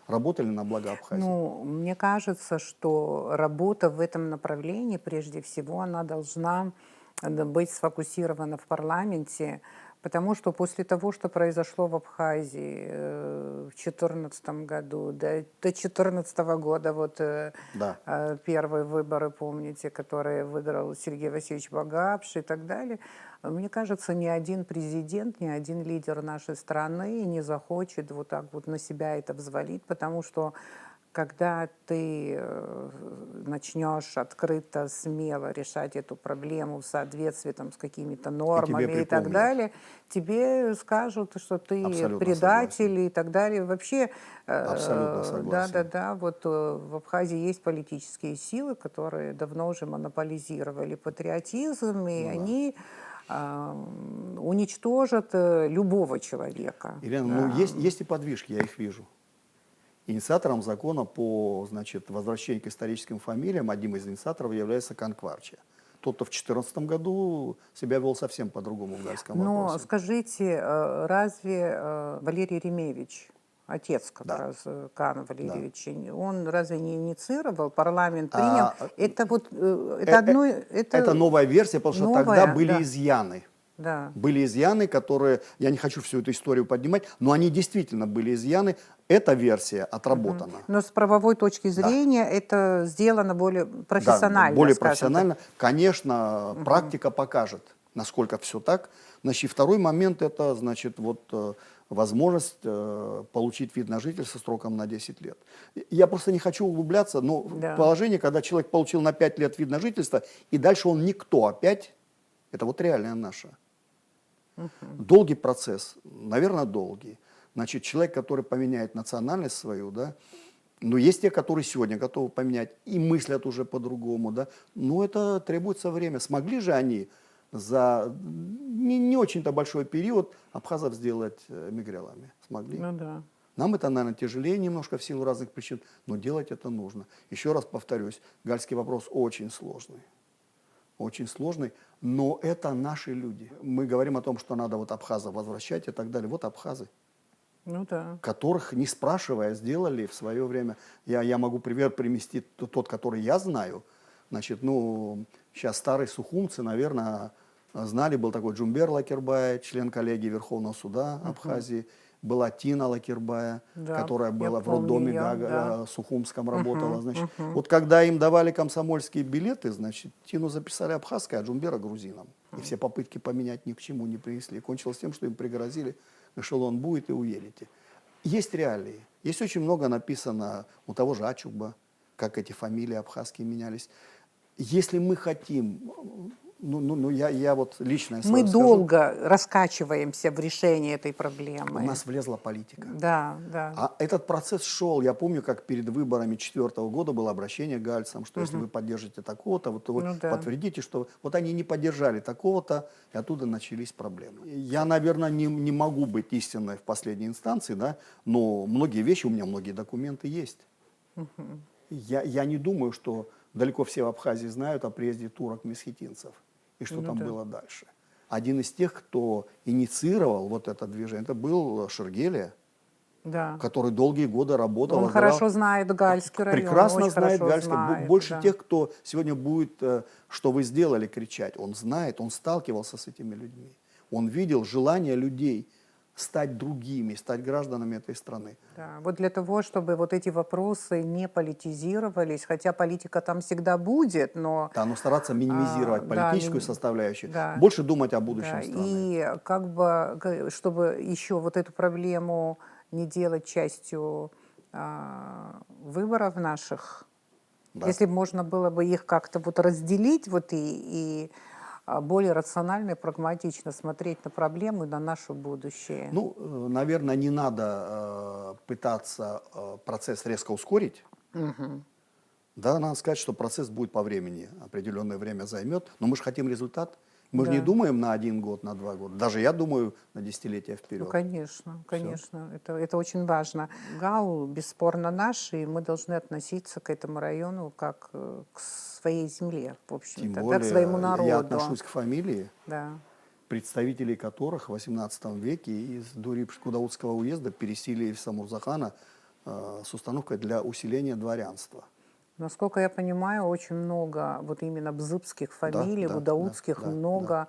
работали на благо Абхазии. Ну, мне кажется, что работа в этом направлении, прежде всего, она должна быть сфокусирована в парламенте, Потому что после того, что произошло в Абхазии в 2014 году, до 2014 года, вот Да. первые выборы, помните, которые выиграл Сергей Васильевич Багапш и так далее, мне кажется, ни один президент, ни один лидер нашей страны не захочет вот так вот на себя это взвалить, потому что когда ты начнешь открыто, смело решать эту проблему в соответствии там, с какими-то нормами и так припомнят. далее, тебе скажут, что ты Абсолютно предатель согласен. и так далее. Вообще, Абсолютно согласен. да, вот в Абхазии есть политические силы, которые давно уже монополизировали патриотизм, и Ну да. они уничтожат любого человека. Елена, Да. ну есть и подвижки, я их вижу. Инициатором закона по, значит, возвращению к историческим фамилиям, одним из инициаторов является Канкварча. Тот, кто в 2014 году себя вел совсем по-другому в гальском Но вопросе. скажите, разве Валерий Ремевич, отец как Да. раз Кана Валерьевича, он разве не инициировал, парламент принял? А, Это вот, э, это одно, Это новая версия, потому что новая, тогда были да. изъяны. Да. Были изъяны, которые, я не хочу всю эту историю поднимать, но они действительно были изъяны. Эта версия отработана. Но с правовой точки зрения это сделано более Да, профессионально, более скажем так. профессионально. Конечно, практика покажет, насколько все так. Значит, и второй момент – это, значит, вот возможность получить вид на жительство сроком на 10 лет. Я просто не хочу углубляться, но Да. положение, когда человек получил на 5 лет вид на жительство, и дальше он никто опять, это вот реальная наша. Долгий процесс, наверное, долгий. Значит, человек, который поменяет национальность свою, да, но есть те, которые сегодня готовы поменять и мыслят уже по-другому, да, но это требуется время. Смогли же они за не очень-то большой период абхазов сделать мигрелами? Смогли. Ну да. Нам это, наверное, тяжелее немножко в силу разных причин, но делать это нужно. Еще раз повторюсь, гальский вопрос очень сложный. Очень сложный, но это наши люди. Мы говорим о том, что надо вот абхазов возвращать и так далее. Вот абхазы, Ну да. которых, не спрашивая, сделали в свое время. Я могу пример привести тот, который я знаю. Значит, ну, сейчас старые сухумцы, наверное, знали, был такой Джумбер Лакербай, член коллегии Верховного суда Абхазии. Была Тина Лакербая, Да, которая я была в помню роддоме её, да. Сухумском работала. Значит, вот когда им давали комсомольские билеты, значит, Тину записали абхазской, а Джумбера грузином. И все попытки поменять ни к чему не принесли. Кончилось тем, что им пригрозили, эшелон будет и уедете. Есть реалии. Есть очень много написано у того же Ачуба, как эти фамилии абхазские менялись. Если мы хотим, я вот лично Мы свое скажу, долго раскачиваемся в решении этой у проблемы. нас влезла политика. Да, да. А этот процесс шел, я помню, как перед выборами 2004 года было обращение к гальцам, что если вы поддержите такого-то, вот вы Ну да. подтвердите, что вот они не поддержали такого-то, и оттуда начались проблемы. Я, наверное, не могу быть истинной в последней инстанции, да, но многие вещи, у меня многие документы есть. Я не думаю, что далеко все в Абхазии знают о приезде турок-месхетинцев и что там да. было дальше. Один из тех, кто инициировал вот это движение, это был Шергелия, Да. который долгие годы работал. Он хорошо знает Гальский район. Прекрасно очень знает хорошо Гальский. знает, Больше да. тех, кто сегодня будет, что вы сделали, кричать. Он знает, он сталкивался с этими людьми. Он видел желание людей стать другими, стать гражданами этой страны. Да, вот для того, чтобы вот эти вопросы не политизировались, хотя политика там всегда будет, но... Да, но стараться минимизировать да, политическую составляющую, да. больше думать о будущем Да, страны. и как бы, чтобы еще вот эту проблему не делать частью выборов наших, Да. если бы можно было бы их как-то вот разделить вот и более рационально и прагматично смотреть на проблему и на наше будущее. Ну, наверное, не надо пытаться процесс резко ускорить. Да, надо сказать, что процесс будет по времени, определенное время займет, но мы же хотим результат. Мы же Да. не думаем на 1 год, на 2 года. Даже я думаю на десятилетия вперед. Ну, конечно, конечно. Это очень важно. ГАУ бесспорно наш, и мы должны относиться к этому району как к своей земле, в Тем общем-то, более, да, к своему народу. я отношусь к фамилии, Да. представителей которых в XVIII веке из Дурипш-Кудаутского уезда переселили в Самурзахана с установкой для усиления дворянства. Насколько я понимаю, очень много вот именно бзыбских фамилий, да, гудаутских, да, много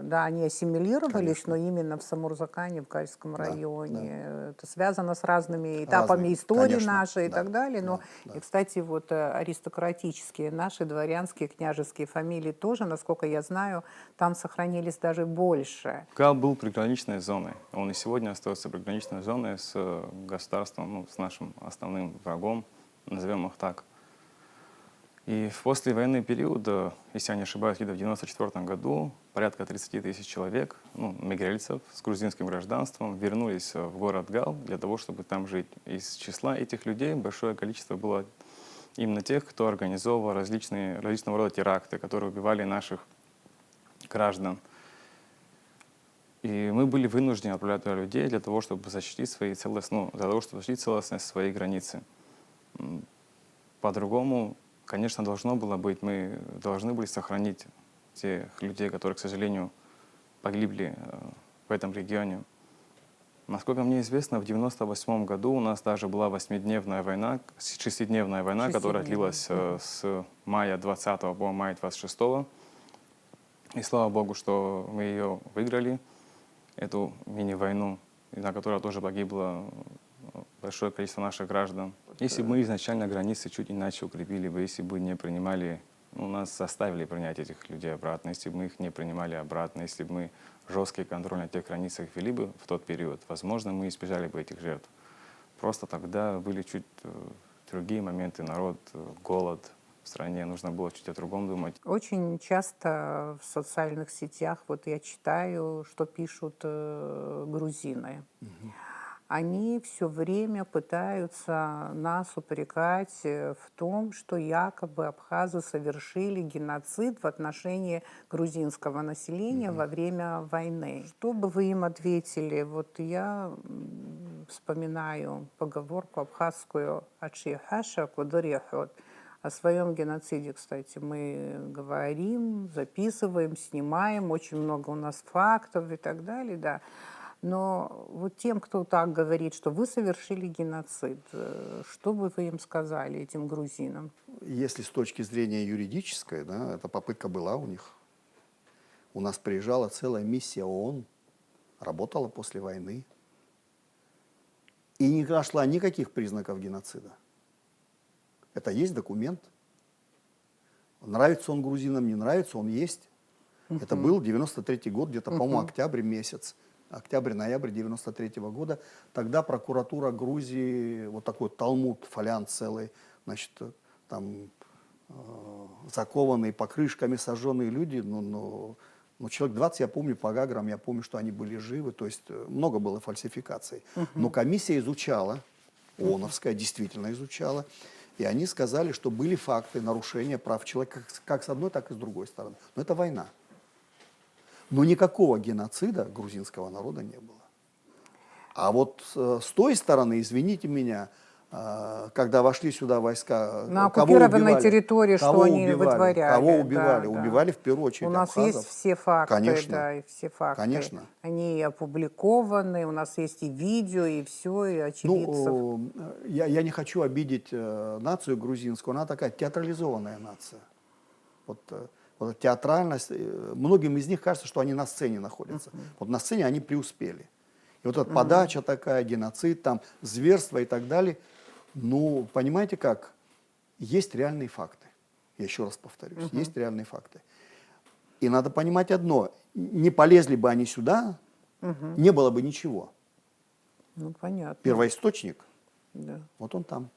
Да, они ассимилировались, Конечно. но именно в Самурзакане, в Кальском Да, районе. Это связано с разными этапами Разные, истории конечно, нашей и да, так далее. Но, да, да. и, кстати, вот аристократические наши, дворянские, княжеские фамилии тоже, насколько я знаю, там сохранились даже больше. Гал был приграничной зоной. Он и сегодня остается приграничной зоной с государством, ну, с нашим основным врагом, назовем их так. И в послевоенный период, если я не ошибаюсь, где-то в 1994 году порядка 30 тысяч человек, ну, мигрельцев с грузинским гражданством, вернулись в город Гал для того, чтобы там жить. Из числа этих людей большое количество было именно тех, кто организовывал различного рода теракты, которые убивали наших граждан. И мы были вынуждены отправлять туда людей для того, чтобы защитить целостность своей границы. По-другому, конечно, должно было быть, мы должны были сохранить тех людей, которые, к сожалению, погибли в этом регионе. Насколько мне известно, в 1998 году у нас даже была 6-дневная война, которая длилась с мая 20 по мая 26. И слава Богу, что мы ее выиграли, эту мини-войну, на которой тоже погибло большое количество наших граждан. Если бы мы изначально границы чуть иначе укрепили бы, если бы не принимали, ну, нас заставили принять этих людей обратно, если бы мы их не принимали обратно, если бы мы жесткий контроль на тех границах вели бы в тот период, возможно, мы избежали бы этих жертв. Просто тогда были чуть другие моменты, народ, голод в стране, нужно было чуть о другом думать. Очень часто в социальных сетях, вот я читаю, что пишут грузины. Они все время пытаются нас упрекать в том, что якобы абхазы совершили геноцид в отношении грузинского населения во время войны. Что бы вы им ответили? Вот я вспоминаю поговорку абхазскую «Ачи-хаша кударехот». О своем геноциде, кстати, мы говорим, записываем, снимаем, очень много у нас фактов и так далее, да. Но вот тем, кто так говорит, что вы совершили геноцид, что бы вы им сказали, этим грузинам? Если с точки зрения юридической, да, эта попытка была у них. У нас приезжала целая миссия ООН, работала после войны и не нашла никаких признаков геноцида. Это есть документ. Нравится он грузинам, не нравится, он есть. Это был 93-й год, где-то, по-моему, октябрь месяц. Октябрь-ноябрь 93-го года. Тогда прокуратура Грузии, вот такой талмуд, фолиант целый, значит, там закованные покрышками сожженные люди, ну, человек 20, я помню, по Гаграм, я помню, что они были живы, то есть много было фальсификаций. Но комиссия изучала, ООНовская действительно изучала, и они сказали, что были факты нарушения прав человека как с одной, так и с другой стороны. Но это война. Но никакого геноцида грузинского народа не было. А вот с той стороны, извините меня, когда вошли сюда войска, На кого оккупированной убивали? территории, что Кого они убивали? вытворяли. Кого Да, убивали? да. Убивали в первую очередь У нас абхазов. есть все факты, Конечно. да, и все факты. Конечно. Они опубликованы, у нас есть и видео, и все, и очевидцев. Ну, я не хочу обидеть нацию грузинскую, она такая театрализованная нация. Вот театральность, многим из них кажется, что они на сцене находятся. Вот на сцене они преуспели. И вот эта подача такая, геноцид, там, зверство и так далее. Ну, понимаете как? Есть реальные факты. Я еще раз повторюсь, есть реальные факты. И надо понимать одно, не полезли бы они сюда, не было бы ничего. Ну, понятно. Первоисточник, Да. вот он там.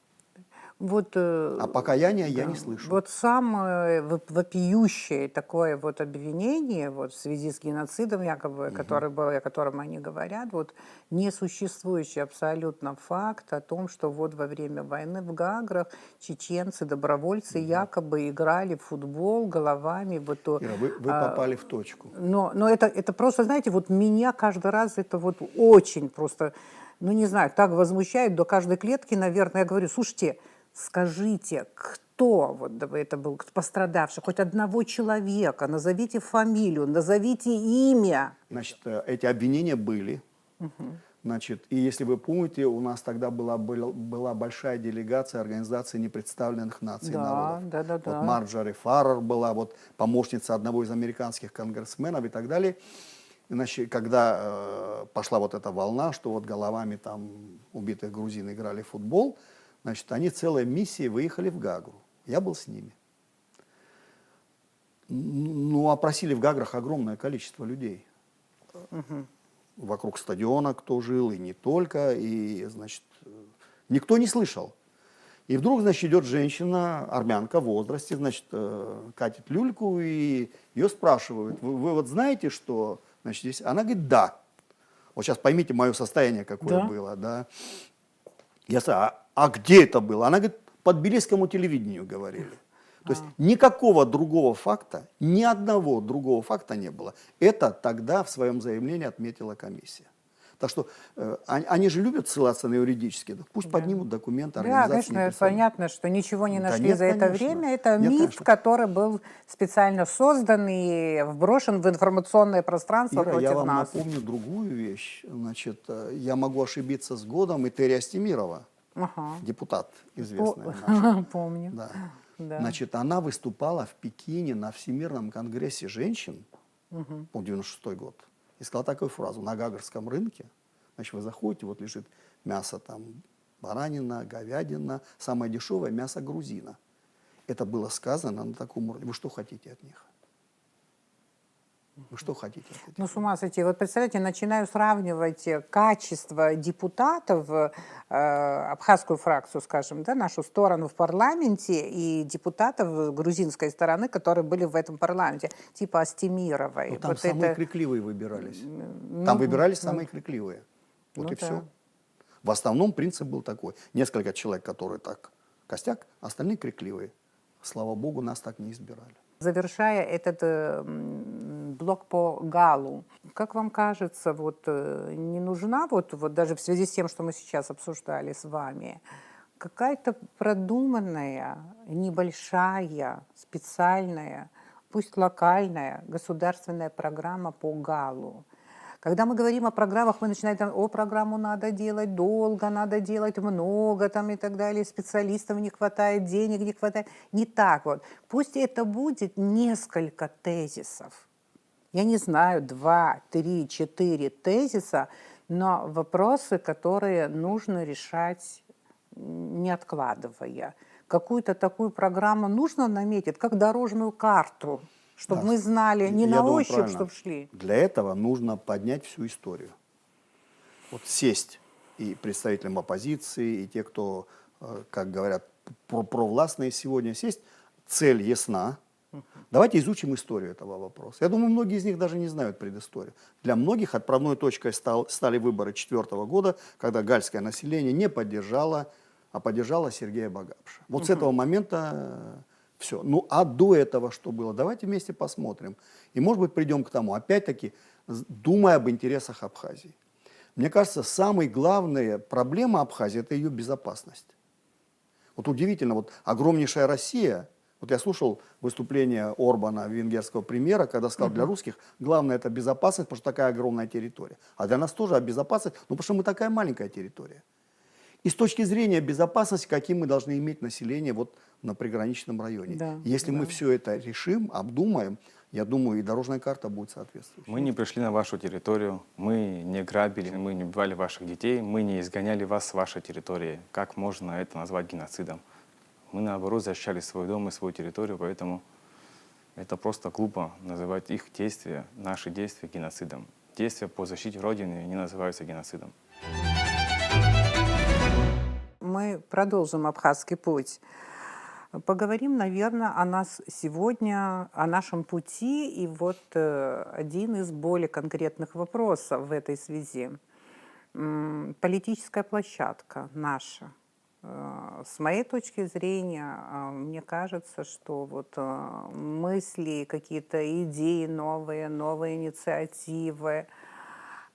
Вот, А покаяния я не слышу. Вот самое вопиющее такое вот обвинение вот в связи с геноцидом, якобы, который был, о котором они говорят, вот несуществующий абсолютно факт о том, что вот во время войны в Гаграх чеченцы, добровольцы якобы играли в футбол головами. Вот, Ира, вы попали в точку. но это просто, знаете, вот меня каждый раз это вот очень просто, ну не знаю, так возмущает до каждой клетки, наверное. Я говорю, слушайте, скажите, кто вот это был пострадавший, хоть одного человека, назовите фамилию, назовите имя. Значит, эти обвинения были. Значит, и если вы помните, у нас тогда была большая делегация Организации непредставленных наций и народов. да. Вот Марджори Фаррер была, вот помощница одного из американских конгрессменов и так далее. Иначе, когда пошла вот эта волна, что вот головами там убитых грузин играли в футбол, значит, они целой миссией выехали в Гагру. Я был с ними. Ну, опросили в Гаграх огромное количество людей. Вокруг стадиона кто жил, и не только, и, значит, никто не слышал. И вдруг, значит, идет женщина, армянка в возрасте, значит, катит люльку, и ее спрашивают, вы вот знаете, что, значит, здесь? Она говорит, да. Вот сейчас поймите мое состояние, какое было, да. Я спрашиваю, а где это было? Она говорит, по тбилисскому телевидению говорили. То есть никакого другого факта, ни одного другого факта не было. Это тогда в своем заявлении отметила комиссия. Так что они же любят ссылаться на юридические. Пусть поднимут документы организации. Да, конечно, понятно, что ничего не нашли нет, за это конечно. время. Это Нет, миф, конечно. который был специально создан и вброшен в информационное пространство Ира, против я вам нас. напомню другую вещь. Значит, я могу ошибиться с годом. И Терри Астемирова, депутат известная наша. Помню. Да. Да. Значит, она выступала в Пекине на Всемирном конгрессе женщин, 96 год, и сказала такую фразу: на Гагарском рынке, значит, вы заходите, вот лежит мясо там, баранина, говядина, самое дешевое мясо грузина. Это было сказано на таком уровне. Вы что хотите от них? Вы что хотите от этих? Ну, с ума сойти. Вот представляете, начинаю сравнивать качество депутатов, абхазскую фракцию, скажем, да, нашу сторону в парламенте, и депутатов грузинской стороны, которые были в этом парламенте, типа Астемировой. Ну, там вот самые это... крикливые выбирались. Там выбирались самые крикливые. Вот ну и да. все. В основном принцип был такой. Несколько человек, которые так костяк, остальные крикливые. Слава богу, нас так не избирали. Завершая этот блок по Галу, как вам кажется, вот не нужна, вот даже в связи с тем, что мы сейчас обсуждали с вами, какая-то продуманная, небольшая, специальная, пусть локальная государственная программа по Галу? Когда мы говорим о программах, мы начинаем, программу надо делать долго, надо делать много там, и так далее, специалистов не хватает, денег не хватает. Не так вот. Пусть это будет несколько тезисов. Я не знаю, 2, 3, 4 тезиса, но вопросы, которые нужно решать, не откладывая. Какую-то такую программу нужно наметить, как дорожную карту, чтобы мы знали, не на думаю, ощупь, правильно. чтобы шли. Для этого нужно поднять всю историю. Вот сесть и представителям оппозиции, и те, кто, как говорят, провластные сегодня, сесть. Цель ясна. Давайте изучим историю этого вопроса. Я думаю, многие из них даже не знают предысторию. Для многих отправной точкой стали выборы 2004 года, когда гальское население не поддержало, а поддержало Сергея Багапша. Вот с этого момента... Все. Ну, а до этого что было? Давайте вместе посмотрим. И, может быть, придем к тому. Опять-таки, думая об интересах Абхазии. Мне кажется, самая главная проблема Абхазии – это ее безопасность. Вот удивительно, вот огромнейшая Россия. Вот я слушал выступление Орбана, венгерского премьера, когда сказал, для русских главное – это безопасность, потому что такая огромная территория. А для нас тоже безопасность, ну, потому что мы такая маленькая территория. И с точки зрения безопасности, каким мы должны иметь население вот на приграничном районе. Да, Если мы все это решим, обдумаем, я думаю, и дорожная карта будет соответствующей. Мы не пришли на вашу территорию, мы не грабили, мы не убивали ваших детей, мы не изгоняли вас с вашей территории. Как можно это назвать геноцидом? Мы, наоборот, защищали свой дом и свою территорию, поэтому это просто глупо называть их действия, наши действия геноцидом. Действия по защите Родины не называются геноцидом. Мы продолжим абхазский путь. Поговорим, наверное, о нас сегодня, о нашем пути. И вот один из более конкретных вопросов в этой связи. Политическая площадка наша. С моей точки зрения, мне кажется, что вот мысли, какие-то идеи новые, новые инициативы,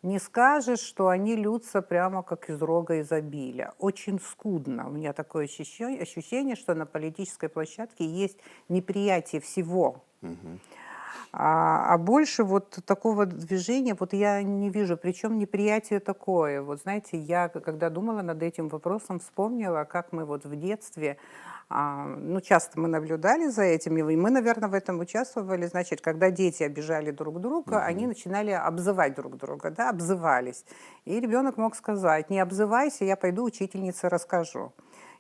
не скажешь, что они льются прямо как из рога изобилия. Очень скудно. У меня такое ощущение, что на политической площадке есть неприятие всего. А больше вот такого движения вот я не вижу. Причем неприятие такое. Вот знаете, я когда думала над этим вопросом, вспомнила, как мы вот в детстве, ну, часто мы наблюдали за этим, и мы, наверное, в этом участвовали. Значит, когда дети обижали друг друга, они начинали обзывать друг друга, да, обзывались. И ребенок мог сказать: не обзывайся, я пойду учительнице расскажу.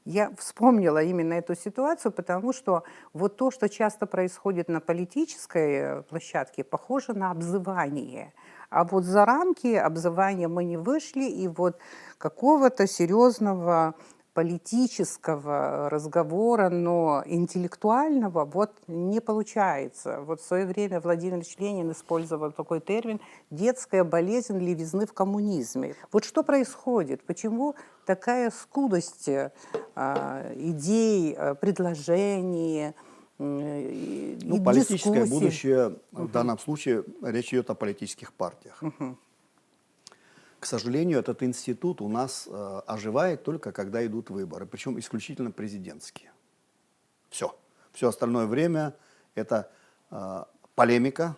Я вспомнила именно эту ситуацию, потому что вот то, что часто происходит на политической площадке, похоже на обзывание. А вот за рамки обзывания мы не вышли, и вот какого-то серьезного политического разговора, но интеллектуального вот не получается. Вот в свое время Владимир Ильич Ленин использовал такой термин «детская болезнь левизны в коммунизме». Вот что происходит? Почему такая скудость идей, предложений, и Ну, политическое дискуссий? будущее, в данном случае речь идет о политических партиях. К сожалению, этот институт у нас оживает только когда идут выборы, причем исключительно президентские. Все. Все остальное время это полемика.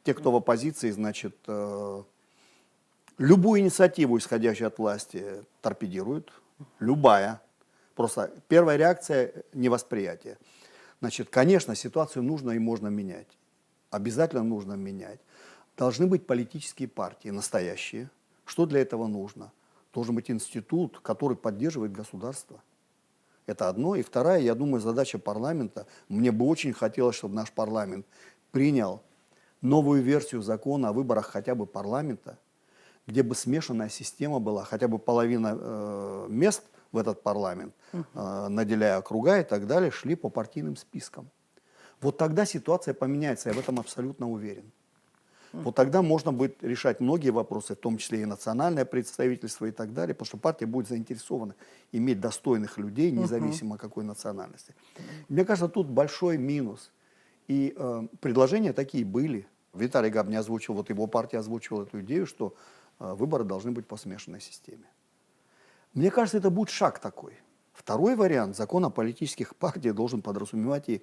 Те, кто в оппозиции, значит, любую инициативу, исходящую от власти, торпедируют. Любая. Просто первая реакция – невосприятие. Значит, конечно, ситуацию нужно и можно менять. Обязательно нужно менять. Должны быть политические партии, настоящие. Что для этого нужно? Должен быть институт, который поддерживает государство. Это одно. И вторая, я думаю, задача парламента. Мне бы очень хотелось, чтобы наш парламент принял новую версию закона о выборах хотя бы парламента, где бы смешанная система была, хотя бы половина мест в этот парламент, наделяя округа и так далее, шли по партийным спискам. Вот тогда ситуация поменяется, я в этом абсолютно уверен. Вот тогда можно будет решать многие вопросы, в том числе и национальное представительство и так далее, потому что партия будет заинтересована иметь достойных людей, независимо какой национальности. Мне кажется, тут большой минус. И предложения такие были. Виталий Габни озвучил, вот его партия озвучила эту идею, что выборы должны быть по смешанной системе. Мне кажется, это будет шаг такой. Второй вариант, закон о политических партиях должен подразумевать и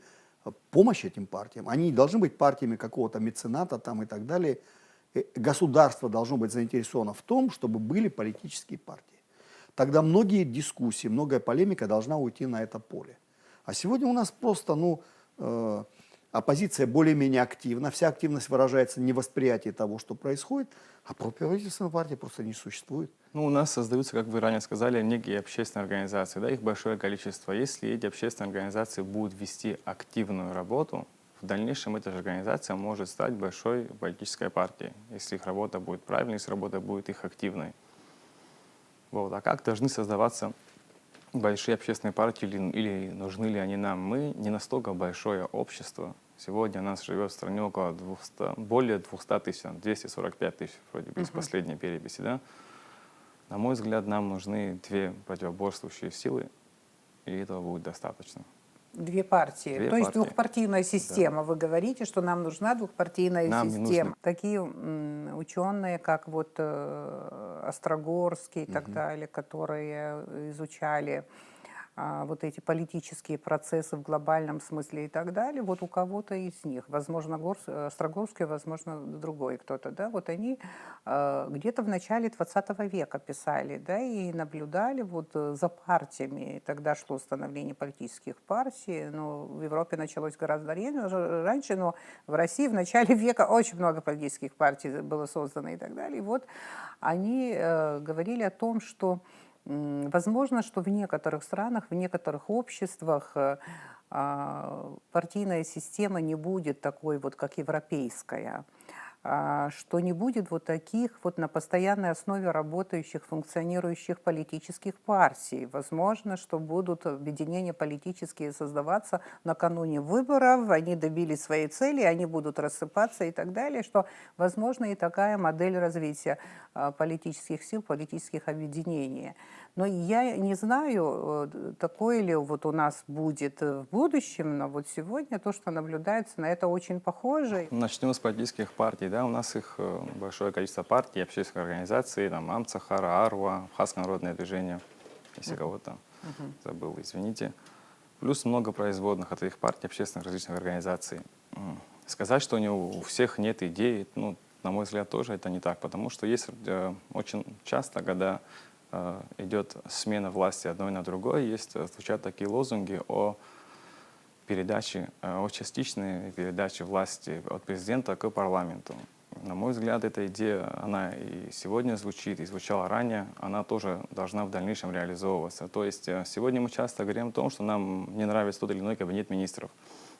помощь этим партиям. Они не должны быть партиями какого-то мецената там и так далее. Государство должно быть заинтересовано в том, чтобы были политические партии. Тогда многие дискуссии, многое полемика должна уйти на это поле. А сегодня у нас просто, оппозиция более-менее активна, вся активность выражается в невосприятии того, что происходит, а правительственной партии просто не существует. Ну, у нас создаются, как вы ранее сказали, некие общественные организации, да, их большое количество. Если эти общественные организации будут вести активную работу, в дальнейшем эта же организация может стать большой политической партией, если их работа будет правильной, если работа будет их активной. Вот. А как должны создаваться большие общественные партии или нужны ли они нам? Мы не настолько большое общество. Сегодня у нас живет в стране около более 200 тысяч, 245 тысяч, вроде бы, из последней переписи, да? На мой взгляд, нам нужны две противоборствующие силы, и этого будет достаточно. Две партии. Две То есть партии. Двухпартийная система. Да. Вы говорите, что нам нужна двухпартийная Нам не система. нужно. Такие ученые, как вот Острогорский и так далее, которые изучали вот эти политические процессы в глобальном смысле и так далее, вот у кого-то из них, возможно, Острогорский, возможно, другой кто-то, да, вот они где-то в начале 20 века писали, да, и наблюдали вот за партиями. Тогда шло становление политических партий, но в Европе началось гораздо раньше, но в России в начале века очень много политических партий было создано и так далее. И вот они говорили о том, что возможно, что в некоторых странах, в некоторых обществах партийная система не будет такой вот, как европейская, что не будет вот таких вот на постоянной основе работающих, функционирующих политических партий. Возможно, что будут объединения политические создаваться накануне выборов, они добились своей цели, они будут рассыпаться и так далее, что возможно и такая модель развития политических сил, политических объединений. Но я не знаю, такое ли вот у нас будет в будущем, но вот сегодня то, что наблюдается, на это очень похоже. Начнем с политических партий. Да? У нас их большое количество партий, общественных организаций, там Амцахара, Арва, Абхазское народное движение, если кого-то забыл, извините. Плюс много производных от этих партий, общественных различных организаций. сказать, что у всех нет идей, ну, на мой взгляд, тоже это не так, потому что есть очень часто, когда идет смена власти одной на другой, звучат такие лозунги о передаче, о частичной передаче власти от президента к парламенту. На мой взгляд, эта идея, она и сегодня звучит, и звучала ранее, она тоже должна в дальнейшем реализовываться. То есть сегодня мы часто говорим о том, что нам не нравится тот или иной кабинет министров.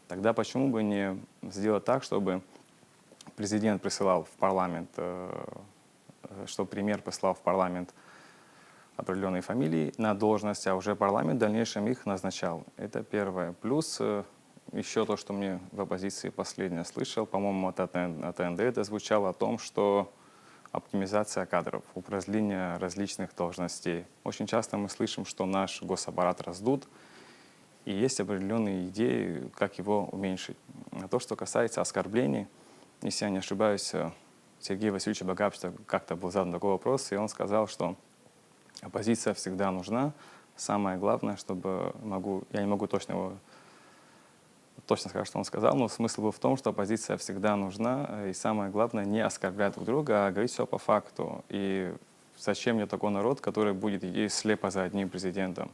Тогда почему бы не сделать так, чтобы президент присылал в парламент, чтобы премьер прислал в парламент определенные фамилии на должность, а уже парламент в дальнейшем их назначал. Это первое. Плюс еще то, что мне в оппозиции последнее слышал, по-моему, от АТНД это звучало о том, что оптимизация кадров, упразднение различных должностей. Очень часто мы слышим, что наш госаппарат раздут, и есть определенные идеи, как его уменьшить. А то, что касается оскорблений, если я не ошибаюсь, Сергей Васильевич Багапчта как-то был задан такой вопрос, и он сказал, что оппозиция всегда нужна. Самое главное, чтобы я не могу точно сказать, что он сказал, но смысл был в том, что оппозиция всегда нужна, и самое главное не оскорблять друг друга, а говорить все по факту. И зачем мне такой народ, который будет идти слепо за одним президентом?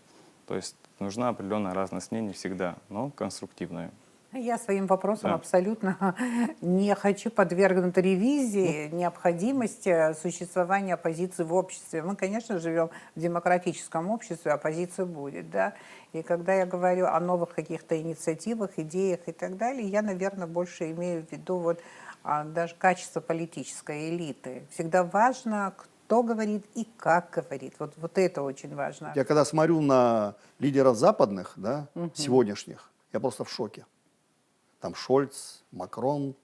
То есть нужна определенная разность мнений всегда, но конструктивная. Я своим вопросом Да. абсолютно не хочу подвергнуть ревизии необходимости существования оппозиции в обществе. Мы, конечно, живем в демократическом обществе, оппозиция будет, да. И когда я говорю о новых каких-то инициативах, идеях и так далее, я, наверное, больше имею в виду даже качество политической элиты. Всегда важно, кто говорит и как говорит. Вот это очень важно. Я когда смотрю на лидеров западных, да, сегодняшних, я просто в шоке. Там Шольц, Макрон,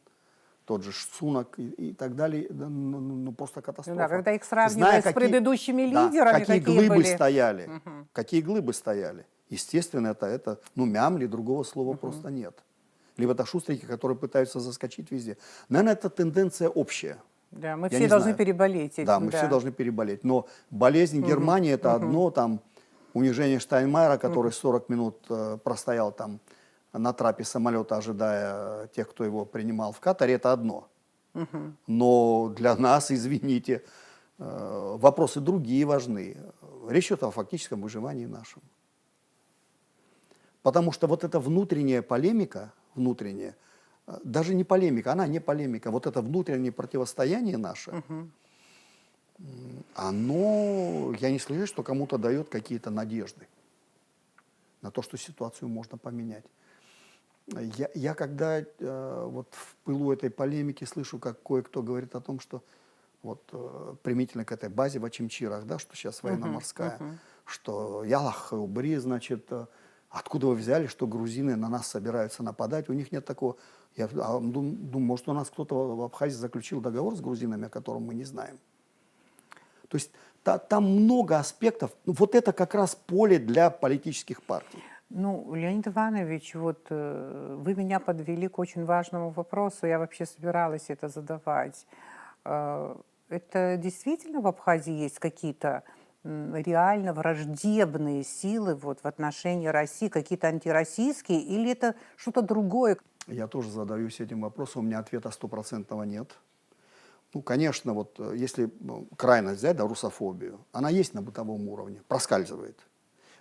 тот же Сунак и так далее. Ну, просто катастрофа. Да, когда их сравнивают с предыдущими лидерами, какие глыбы были. стояли. Какие глыбы стояли. Естественно, это мямли, другого слова просто нет. Либо это шустрики, которые пытаются заскочить везде. Наверное, это тенденция общая. Да, мы Я все не должны знаю. переболеть этим. Да, мы все должны переболеть. Но болезнь Германии это одно, там унижение Штайнмайера, который 40 минут простоял там на трапе самолета, ожидая тех, кто его принимал в Катаре, это одно. Но для нас, извините, вопросы другие важны. Речь идет о фактическом выживании нашем. Потому что вот эта внутренняя полемика, даже не полемика, она не полемика, вот это внутреннее противостояние наше, оно, я не слышу, что кому-то дает какие-то надежды на то, что ситуацию можно поменять. Я когда вот в пылу этой полемики слышу, как кое-кто говорит о том, что вот примительно к этой базе в Ачимчирах, да, что сейчас военно-морская, что Ялах, Убри, значит, откуда вы взяли, что грузины на нас собираются нападать? У них нет такого. Я думаю, может, у нас кто-то в Абхазии заключил договор с грузинами, о котором мы не знаем. То есть там много аспектов. Вот это как раз поле для политических партий. Ну, Леонид Иванович, вы меня подвели к очень важному вопросу. Я вообще собиралась это задавать. Это действительно в Абхазии есть какие-то реально враждебные силы в отношении России, какие-то антироссийские, или это что-то другое? Я тоже задаюсь этим вопросом, у меня ответа стопроцентного нет. Ну, конечно, если крайность взять, да, русофобию, она есть на бытовом уровне, проскальзывает.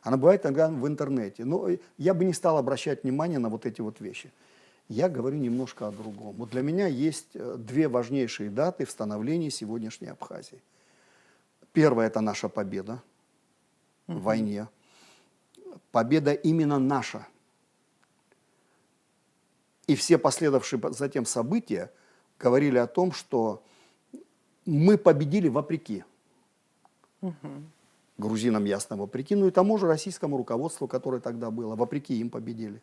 Она бывает иногда в интернете. Но я бы не стал обращать внимание на вот эти вот вещи. Я говорю немножко о другом. Вот для меня есть две важнейшие даты в становлении сегодняшней Абхазии. Первая – это наша победа в войне. Победа именно наша. И все последовавшие затем события говорили о том, что мы победили вопреки. Грузинам ясно вопреки, ну и тому же российскому руководству, которое тогда было, вопреки им победили.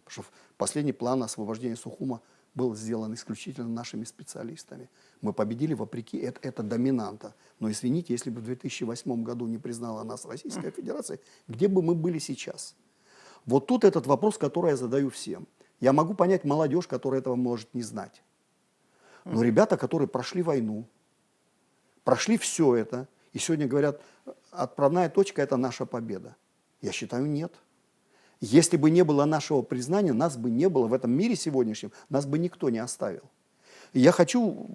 Потому что последний план освобождения Сухума был сделан исключительно нашими специалистами. Мы победили вопреки, это доминанта. Но извините, если бы в 2008 году не признала нас Российская Федерация, где бы мы были сейчас? Вот тут этот вопрос, который я задаю всем. Я могу понять молодежь, которая этого может не знать. Но ребята, которые прошли войну, прошли все это, и сегодня говорят, отправная точка – это наша победа. Я считаю, нет. Если бы не было нашего признания, нас бы не было в этом мире сегодняшнем, нас бы никто не оставил. И я хочу,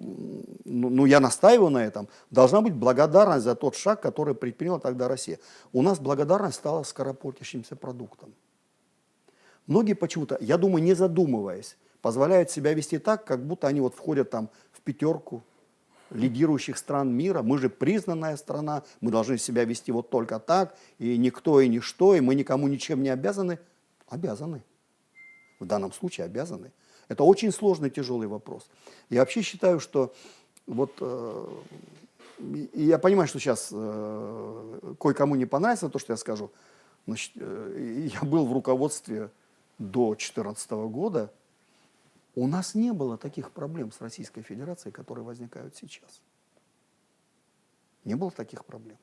я настаиваю на этом, должна быть благодарность за тот шаг, который предприняла тогда Россия. У нас благодарность стала скоропортящимся продуктом. Многие почему-то, я думаю, не задумываясь, позволяют себя вести так, как будто они вот входят там в пятерку лидирующих стран мира. Мы же признанная страна, мы должны себя вести вот только так, и никто и ничто, и мы никому ничем не обязаны. Обязаны. В данном случае обязаны. Это очень сложный, тяжелый вопрос. Я вообще считаю, что вот, и я понимаю, что сейчас кое-кому не понравится то, что я скажу. Значит, я был в руководстве до 2014 года. У нас не было таких проблем с Российской Федерацией, которые возникают сейчас. Не было таких проблем.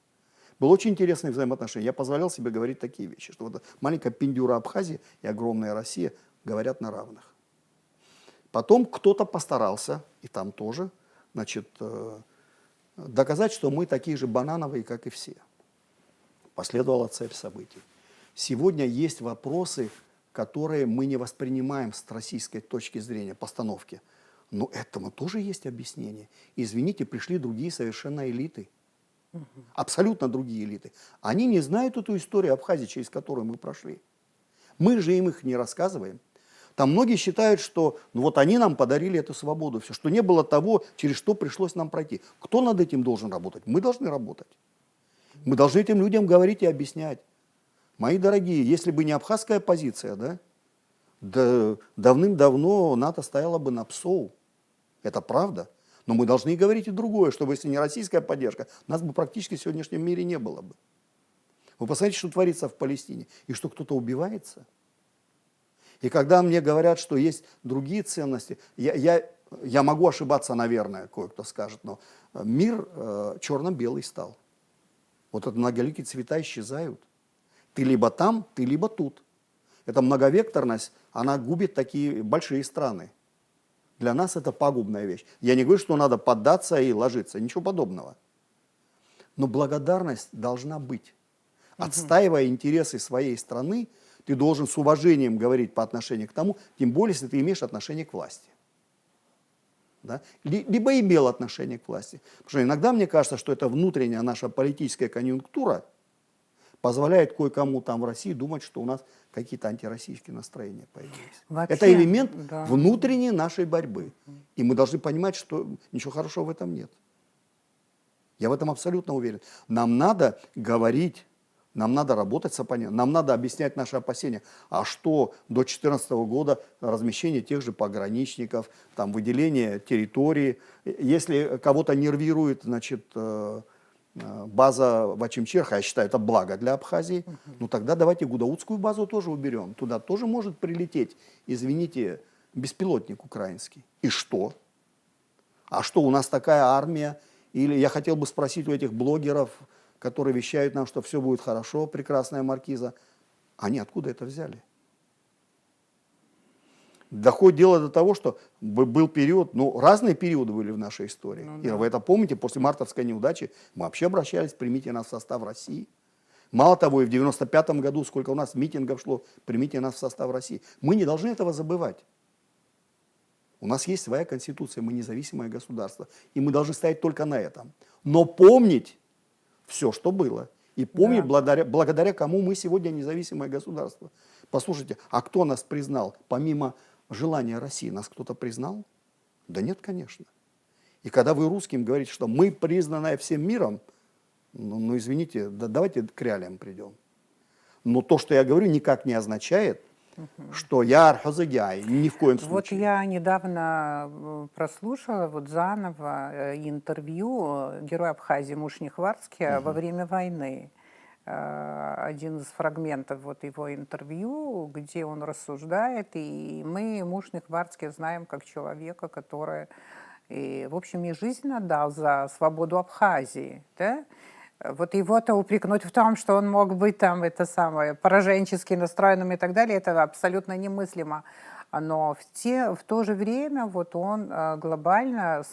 Было очень интересное взаимоотношение. Я позволял себе говорить такие вещи, что вот маленькая пиндюра Абхазия и огромная Россия говорят на равных. Потом кто-то постарался, и там тоже, значит, доказать, что мы такие же банановые, как и все. Последовала цепь событий. Сегодня есть вопросы, которые мы не воспринимаем с российской точки зрения постановки. Но этому тоже есть объяснение. Извините, пришли другие совершенно элиты. Абсолютно другие элиты. Они не знают эту историю Абхазии, через которую мы прошли. Мы же им их не рассказываем. Там многие считают, что вот они нам подарили эту свободу, все, что не было того, через что пришлось нам пройти. Кто над этим должен работать? Мы должны работать. Мы должны этим людям говорить и объяснять. Мои дорогие, если бы не абхазская позиция, да давным-давно НАТО стояло бы на ПСОУ. Это правда. Но мы должны говорить и другое, чтобы если не российская поддержка, нас бы практически в сегодняшнем мире не было бы. Вы посмотрите, что творится в Палестине. И что кто-то убивается. И когда мне говорят, что есть другие ценности, я могу ошибаться, наверное, кое-кто скажет, но мир черно-белый стал. Вот эти многоликие цвета исчезают. Ты либо там, ты либо тут. Эта многовекторность, она губит такие большие страны. Для нас это пагубная вещь. Я не говорю, что надо поддаться и ложиться, ничего подобного. Но благодарность должна быть. Отстаивая интересы своей страны, ты должен с уважением говорить по отношению к тому, тем более, если ты имеешь отношение к власти. Да? Либо имел отношение к власти. Потому что иногда мне кажется, что это внутренняя наша политическая конъюнктура позволяет кое-кому там в России думать, что у нас какие-то антироссийские настроения появились. Вообще, это элемент да. внутренней нашей борьбы. И мы должны понимать, что ничего хорошего в этом нет. Я в этом абсолютно уверен. Нам надо говорить, нам надо работать с оппонентом, нам надо объяснять наши опасения. А что до 2014 года размещение тех же пограничников, там, выделение территории, если кого-то нервирует, значит, база в Ачимчерха, я считаю, это благо для Абхазии, ну тогда давайте гудаутскую базу тоже уберем. Туда тоже может прилететь, извините, беспилотник украинский. И что? А что, у нас такая армия? Или я хотел бы спросить у этих блогеров, которые вещают нам, что все будет хорошо, прекрасная маркиза, они откуда это взяли? Доходит дело до того, что был период, разные периоды были в нашей истории. Ну, Ира, да. вы это помните, после мартовской неудачи мы вообще обращались, примите нас в состав России. Мало того, и в 95-м году, сколько у нас митингов шло, примите нас в состав России. Мы не должны этого забывать. У нас есть своя конституция, мы независимое государство. И мы должны стоять только на этом. Но помнить все, что было. И помнить, благодаря кому мы сегодня независимое государство. Послушайте, а кто нас признал? Помимо желания России, нас кто-то признал? Да нет, конечно. И когда вы русским говорите, что мы признанная всем миром, извините, давайте к реалиям придем. Но то, что я говорю, никак не означает, что я архозагяй, ни в коем случае. Вот я недавно прослушала заново интервью героя Абхазии Мушнихварски во время войны. Один из фрагментов его интервью, где он рассуждает, и мы Мушнихварски знаем как человека, который, в общем, и жизнь отдал за свободу Абхазии, да? Вот его-то упрекнуть в том, что он мог быть там, пораженчески настроенным и так далее, это абсолютно немыслимо. Но в то же время вот он глобально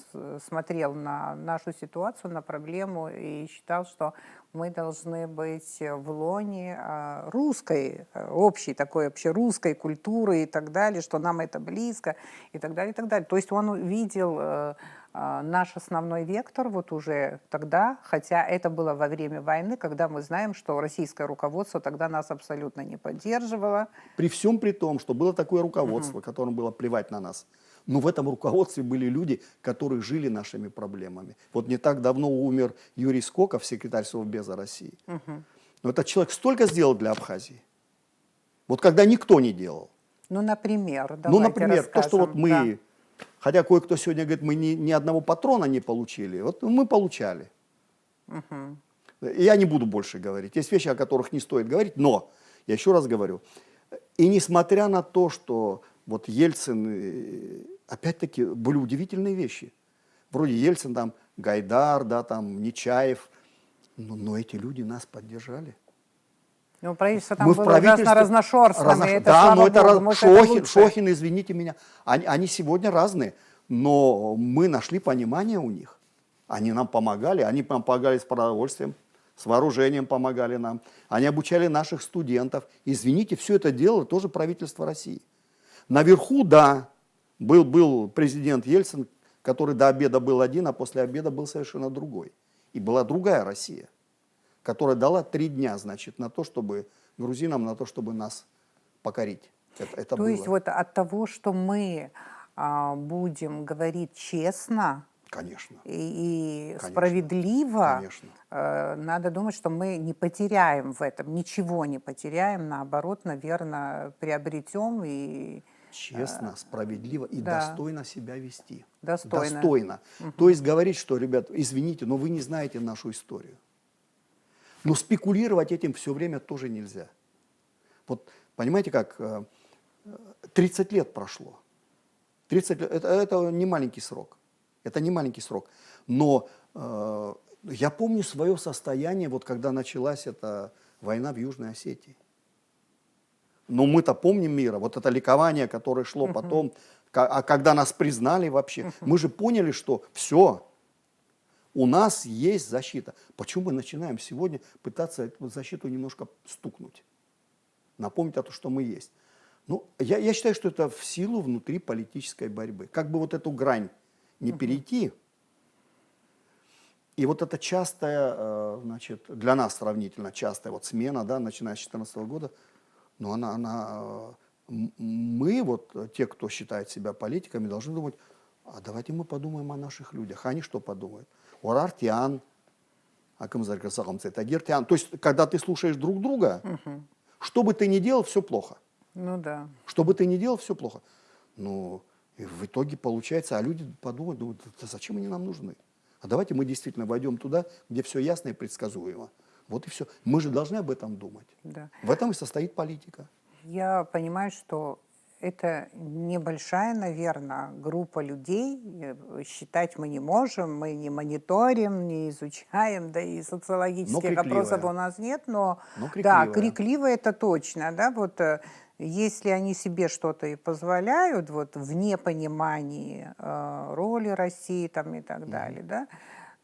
смотрел на нашу ситуацию, на проблему и считал, что мы должны быть в лоне русской, общей такой общерусской культуры и так далее, что нам это близко и так далее, и так далее. То есть он видел наш основной вектор вот уже тогда, хотя это было во время войны, когда мы знаем, что российское руководство тогда нас абсолютно не поддерживало. При всем при том, что было такое руководство, которому было плевать на нас. Но в этом руководстве были люди, которые жили нашими проблемами. Вот не так давно умер Юрий Скоков, секретарь Совбеза России. Но этот человек столько сделал для Абхазии. Вот когда никто не делал. Ну, например, Ну, давайте например, то, что вот расскажем. мы, Да. хотя кое-кто сегодня говорит, мы ни одного патрона не получили, вот мы получали. Я не буду больше говорить. Есть вещи, о которых не стоит говорить, но, я еще раз говорю, и несмотря на то, что вот Ельцин, опять-таки, были удивительные вещи. Вроде Ельцин, там, Гайдар, да, там, Нечаев, но эти люди нас поддержали. Ну, правительство там Мы в было правительстве ужасно разношерстными. Это, да, слава но это богу, может, это лучше. Шохин, извините меня, они сегодня разные, но мы нашли понимание у них. Они нам помогали, они нам помогали с продовольствием, с вооружением помогали нам, они обучали наших студентов. Извините, все это делало тоже правительство России. Наверху, да, был президент Ельцин, который до обеда был один, а после обеда был совершенно другой. И была другая Россия, которая дала 3 дня, значит, на то, чтобы грузинам, на то, чтобы нас покорить. Это То было. есть вот от того, что мы будем говорить честно Конечно. и Конечно. справедливо, Конечно. надо думать, что мы не потеряем в этом, ничего не потеряем, наоборот, наверное, приобретем и... Честно, справедливо и да. достойно себя вести. Достойно. Достойно. То есть говорить, что, ребят, извините, но вы не знаете нашу историю. Но спекулировать этим все время тоже нельзя. Вот понимаете как, 30 лет прошло. 30 лет, это не маленький срок. Это не маленький срок. Но я помню свое состояние, вот когда началась эта война в Южной Осетии. Но мы-то помним мира, вот это ликование, которое шло потом, а когда нас признали вообще, мы же поняли, что все, у нас есть защита. Почему мы начинаем сегодня пытаться эту защиту немножко стукнуть? Напомнить о том, что мы есть. Ну, я считаю, что это в силу внутри политической борьбы. Как бы вот эту грань не перейти. И вот эта частая, значит, для нас сравнительно частая вот смена, да, начиная с 2014 года, но мы, вот те, кто считает себя политиками, должны думать, а давайте мы подумаем о наших людях. А они что подумают? Орартиан, Тагиртиан. То есть, когда ты слушаешь друг друга, что бы ты ни делал, все плохо. Ну да. Что бы ты ни делал, все плохо. Ну, и в итоге получается, а люди подумают, думают, да зачем они нам нужны? А давайте мы действительно войдем туда, где все ясно и предсказуемо. Вот и все. Мы же должны об этом думать. Да. В этом и состоит политика. Я понимаю, что это небольшая, наверное, группа людей. Считать мы не можем, мы не мониторим, не изучаем, да и социологических опросов у нас нет, но да, крикливо это точно, да, вот если они себе что-то и позволяют, вот в непонимании роли России там и так далее, да,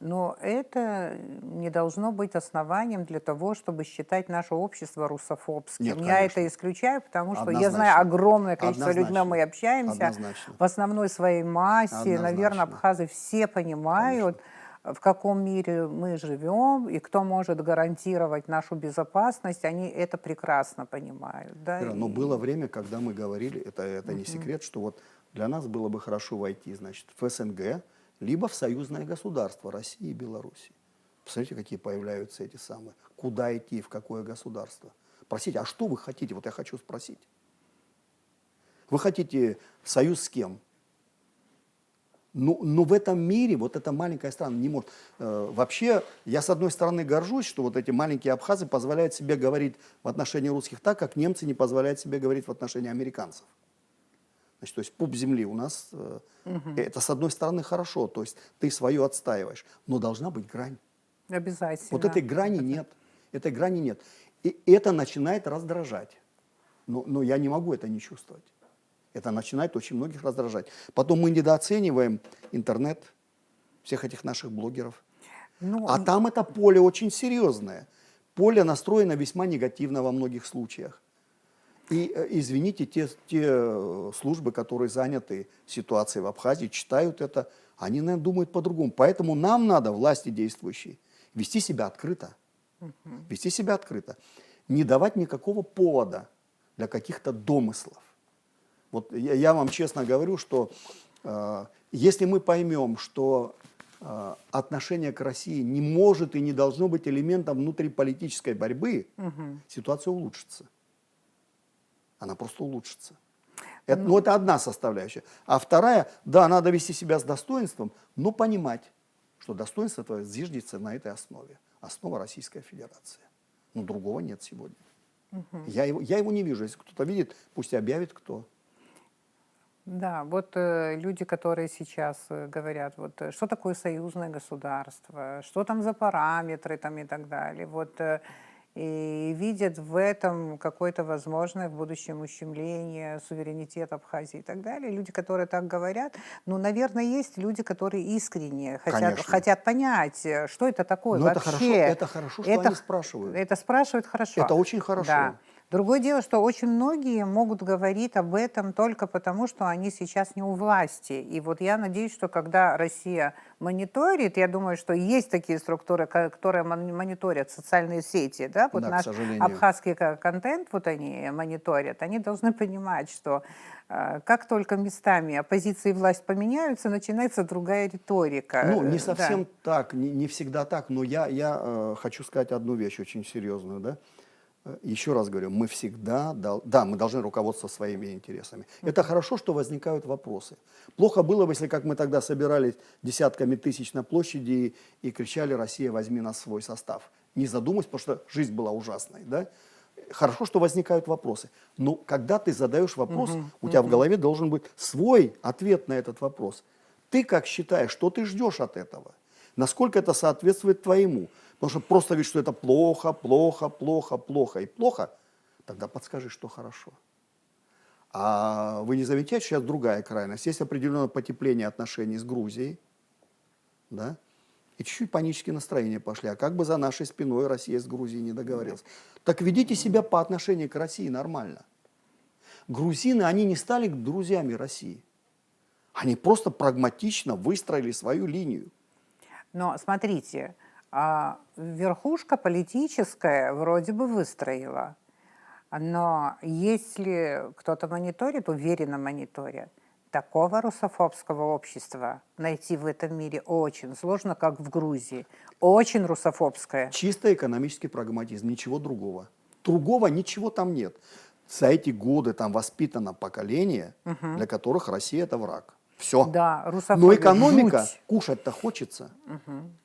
но это не должно быть основанием для того, чтобы считать наше общество русофобским. Нет, я конечно. это исключаю, потому что Однозначно. я знаю огромное количество людей, Однозначно. мы общаемся. Однозначно. В основной своей массе, Однозначно. наверное, абхазы все понимают, в каком мире мы живем и кто может гарантировать нашу безопасность, они это прекрасно понимают. Да? Но было время, когда мы говорили, это не секрет, что вот для нас было бы хорошо войти, значит, в СНГ, либо в союзное государство России и Беларуси. Посмотрите, какие появляются эти самые. Куда идти, в какое государство? Простите, а что вы хотите? Вот я хочу спросить. Вы хотите союз с кем? Но в этом мире вот эта маленькая страна не может. Вообще, я с одной стороны горжусь, что вот эти маленькие абхазы позволяют себе говорить в отношении русских так, как немцы не позволяют себе говорить в отношении американцев. Значит, то есть пуп земли у нас, это с одной стороны хорошо, то есть ты свое отстаиваешь, но должна быть грань. Обязательно. Вот этой грани нет, этой грани нет. И это начинает раздражать. Но я не могу это не чувствовать. Это начинает очень многих раздражать. Потом мы недооцениваем интернет, всех этих наших блогеров. Ну, А там это поле очень серьезное. Поле настроено весьма негативно во многих случаях. И, извините, те службы, которые заняты ситуацией в Абхазии, читают это, они, наверное, думают по-другому. Поэтому нам надо, власти действующие, вести себя открыто. Вести себя открыто. Не давать никакого повода для каких-то домыслов. Вот я вам честно говорю, что если мы поймем, что отношение к России не может и не должно быть элементом внутриполитической борьбы, ситуация улучшится. Она просто улучшится. Это одна составляющая. А вторая, да, надо вести себя с достоинством, но понимать, что достоинство твое зиждется на этой основе. Основа Российской Федерации. Но другого нет сегодня. Я его не вижу. Если кто-то видит, пусть объявит кто. да, вот люди, которые сейчас говорят, вот что такое союзное государство, что там за параметры там и так далее, вот и видят в этом какое-то возможное в будущем ущемление суверенитета Абхазии и так далее. Люди, которые так говорят, ну, наверное, есть люди, которые искренне Конечно. хотят понять, что это такое Но вообще. это хорошо, что они спрашивают. Это спрашивают хорошо. Это очень хорошо. Да. Другое дело, что очень многие могут говорить об этом только потому, что они сейчас не у власти. И вот я надеюсь, что когда Россия мониторит, я думаю, что есть такие структуры, которые мониторят социальные сети, да, вот Да, к наш сожалению. абхазский контент, вот они мониторят, они должны понимать, что как только местами оппозиция и власть поменяются, начинается другая риторика. Ну, не Да. совсем так, не всегда так, но я хочу сказать одну вещь очень серьезную, да. Еще раз говорю, мы всегда, да, мы должны руководствоваться своими интересами. Это хорошо, что возникают вопросы. Плохо было бы, если, как мы тогда собирались десятками тысяч на площади и кричали: «Россия, возьми нас в свой состав». Не задумываясь, потому что жизнь была ужасной, да. Хорошо, что возникают вопросы. Но когда ты задаешь вопрос, у тебя в голове должен быть свой ответ на этот вопрос. Ты как считаешь, что ты ждешь от этого? Насколько это соответствует твоему? Потому что просто говорить, что это плохо, плохо, плохо, плохо и плохо, тогда подскажи, что хорошо. А вы не замечаете, сейчас другая крайность. Есть определенное потепление отношений с Грузией, да? И чуть-чуть панические настроения пошли. А как бы за нашей спиной Россия с Грузией не договорилась? Так ведите себя по отношению к России нормально. Грузины, они не стали друзьями России. Они просто прагматично выстроили свою линию. Но смотрите, верхушка политическая вроде бы выстроила, но если кто-то мониторит, уверенно мониторит, такого русофобского общества найти в этом мире очень сложно, как в Грузии. Очень русофобское. Чисто экономический прагматизм, ничего другого. Другого ничего там нет. За эти годы там воспитано поколение, для которых Россия – это враг. Все. Да, Но русофобия. экономика, Жуть. кушать-то хочется.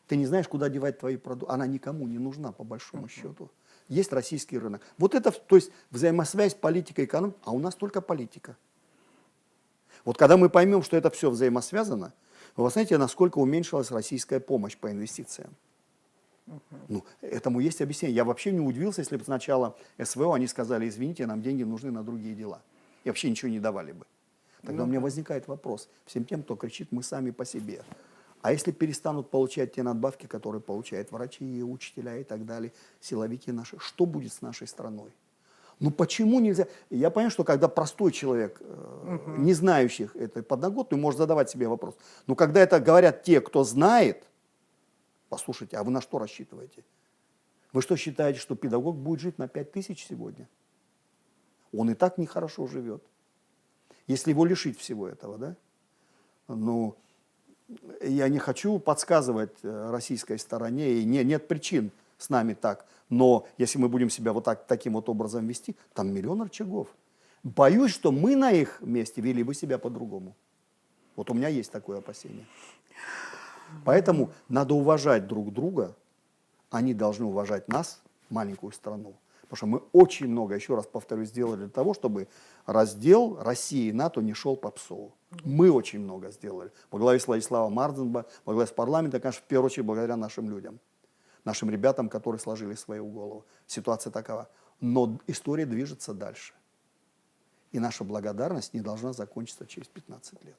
Ты не знаешь, куда девать твои продукты. Она никому не нужна, по большому счету. Есть российский рынок. Вот это, то есть взаимосвязь политика и экономика, а у нас только политика. Вот когда мы поймем, что это все взаимосвязано, вы знаете, насколько уменьшилась российская помощь по инвестициям. Ну, этому есть объяснение. Я вообще не удивился, если бы сначала СВО они сказали: извините, нам деньги нужны на другие дела. И вообще ничего не давали бы. Тогда у меня возникает вопрос всем тем, кто кричит: мы сами по себе. А если перестанут получать те надбавки, которые получают врачи, учителя и так далее, силовики наши, что будет с нашей страной? Ну почему нельзя? Я понимаю, что когда простой человек, не знающий этой подноготной, может задавать себе вопрос. Но когда это говорят те, кто знает, послушайте, а вы на что рассчитываете? Вы что считаете, что педагог будет жить на 5000 сегодня? Он и так нехорошо живет. Если его лишить всего этого, да? Ну, я не хочу подсказывать российской стороне, и нет причин с нами так. Но если мы будем себя вот таким вот образом вести, там миллион рычагов. Боюсь, что мы на их месте вели бы себя по-другому. Вот у меня есть такое опасение. Поэтому надо уважать друг друга, они должны уважать нас, маленькую страну. Потому что мы очень много, еще раз повторюсь, сделали для того, чтобы раздел России и НАТО не шел по ПСО. Мы очень много сделали. Во главе с Владиславом Марденбо, во главе с парламентом, конечно, в первую очередь благодаря нашим людям, нашим ребятам, которые сложили свою голову. Ситуация такова. Но история движется дальше. И наша благодарность не должна закончиться через 15 лет.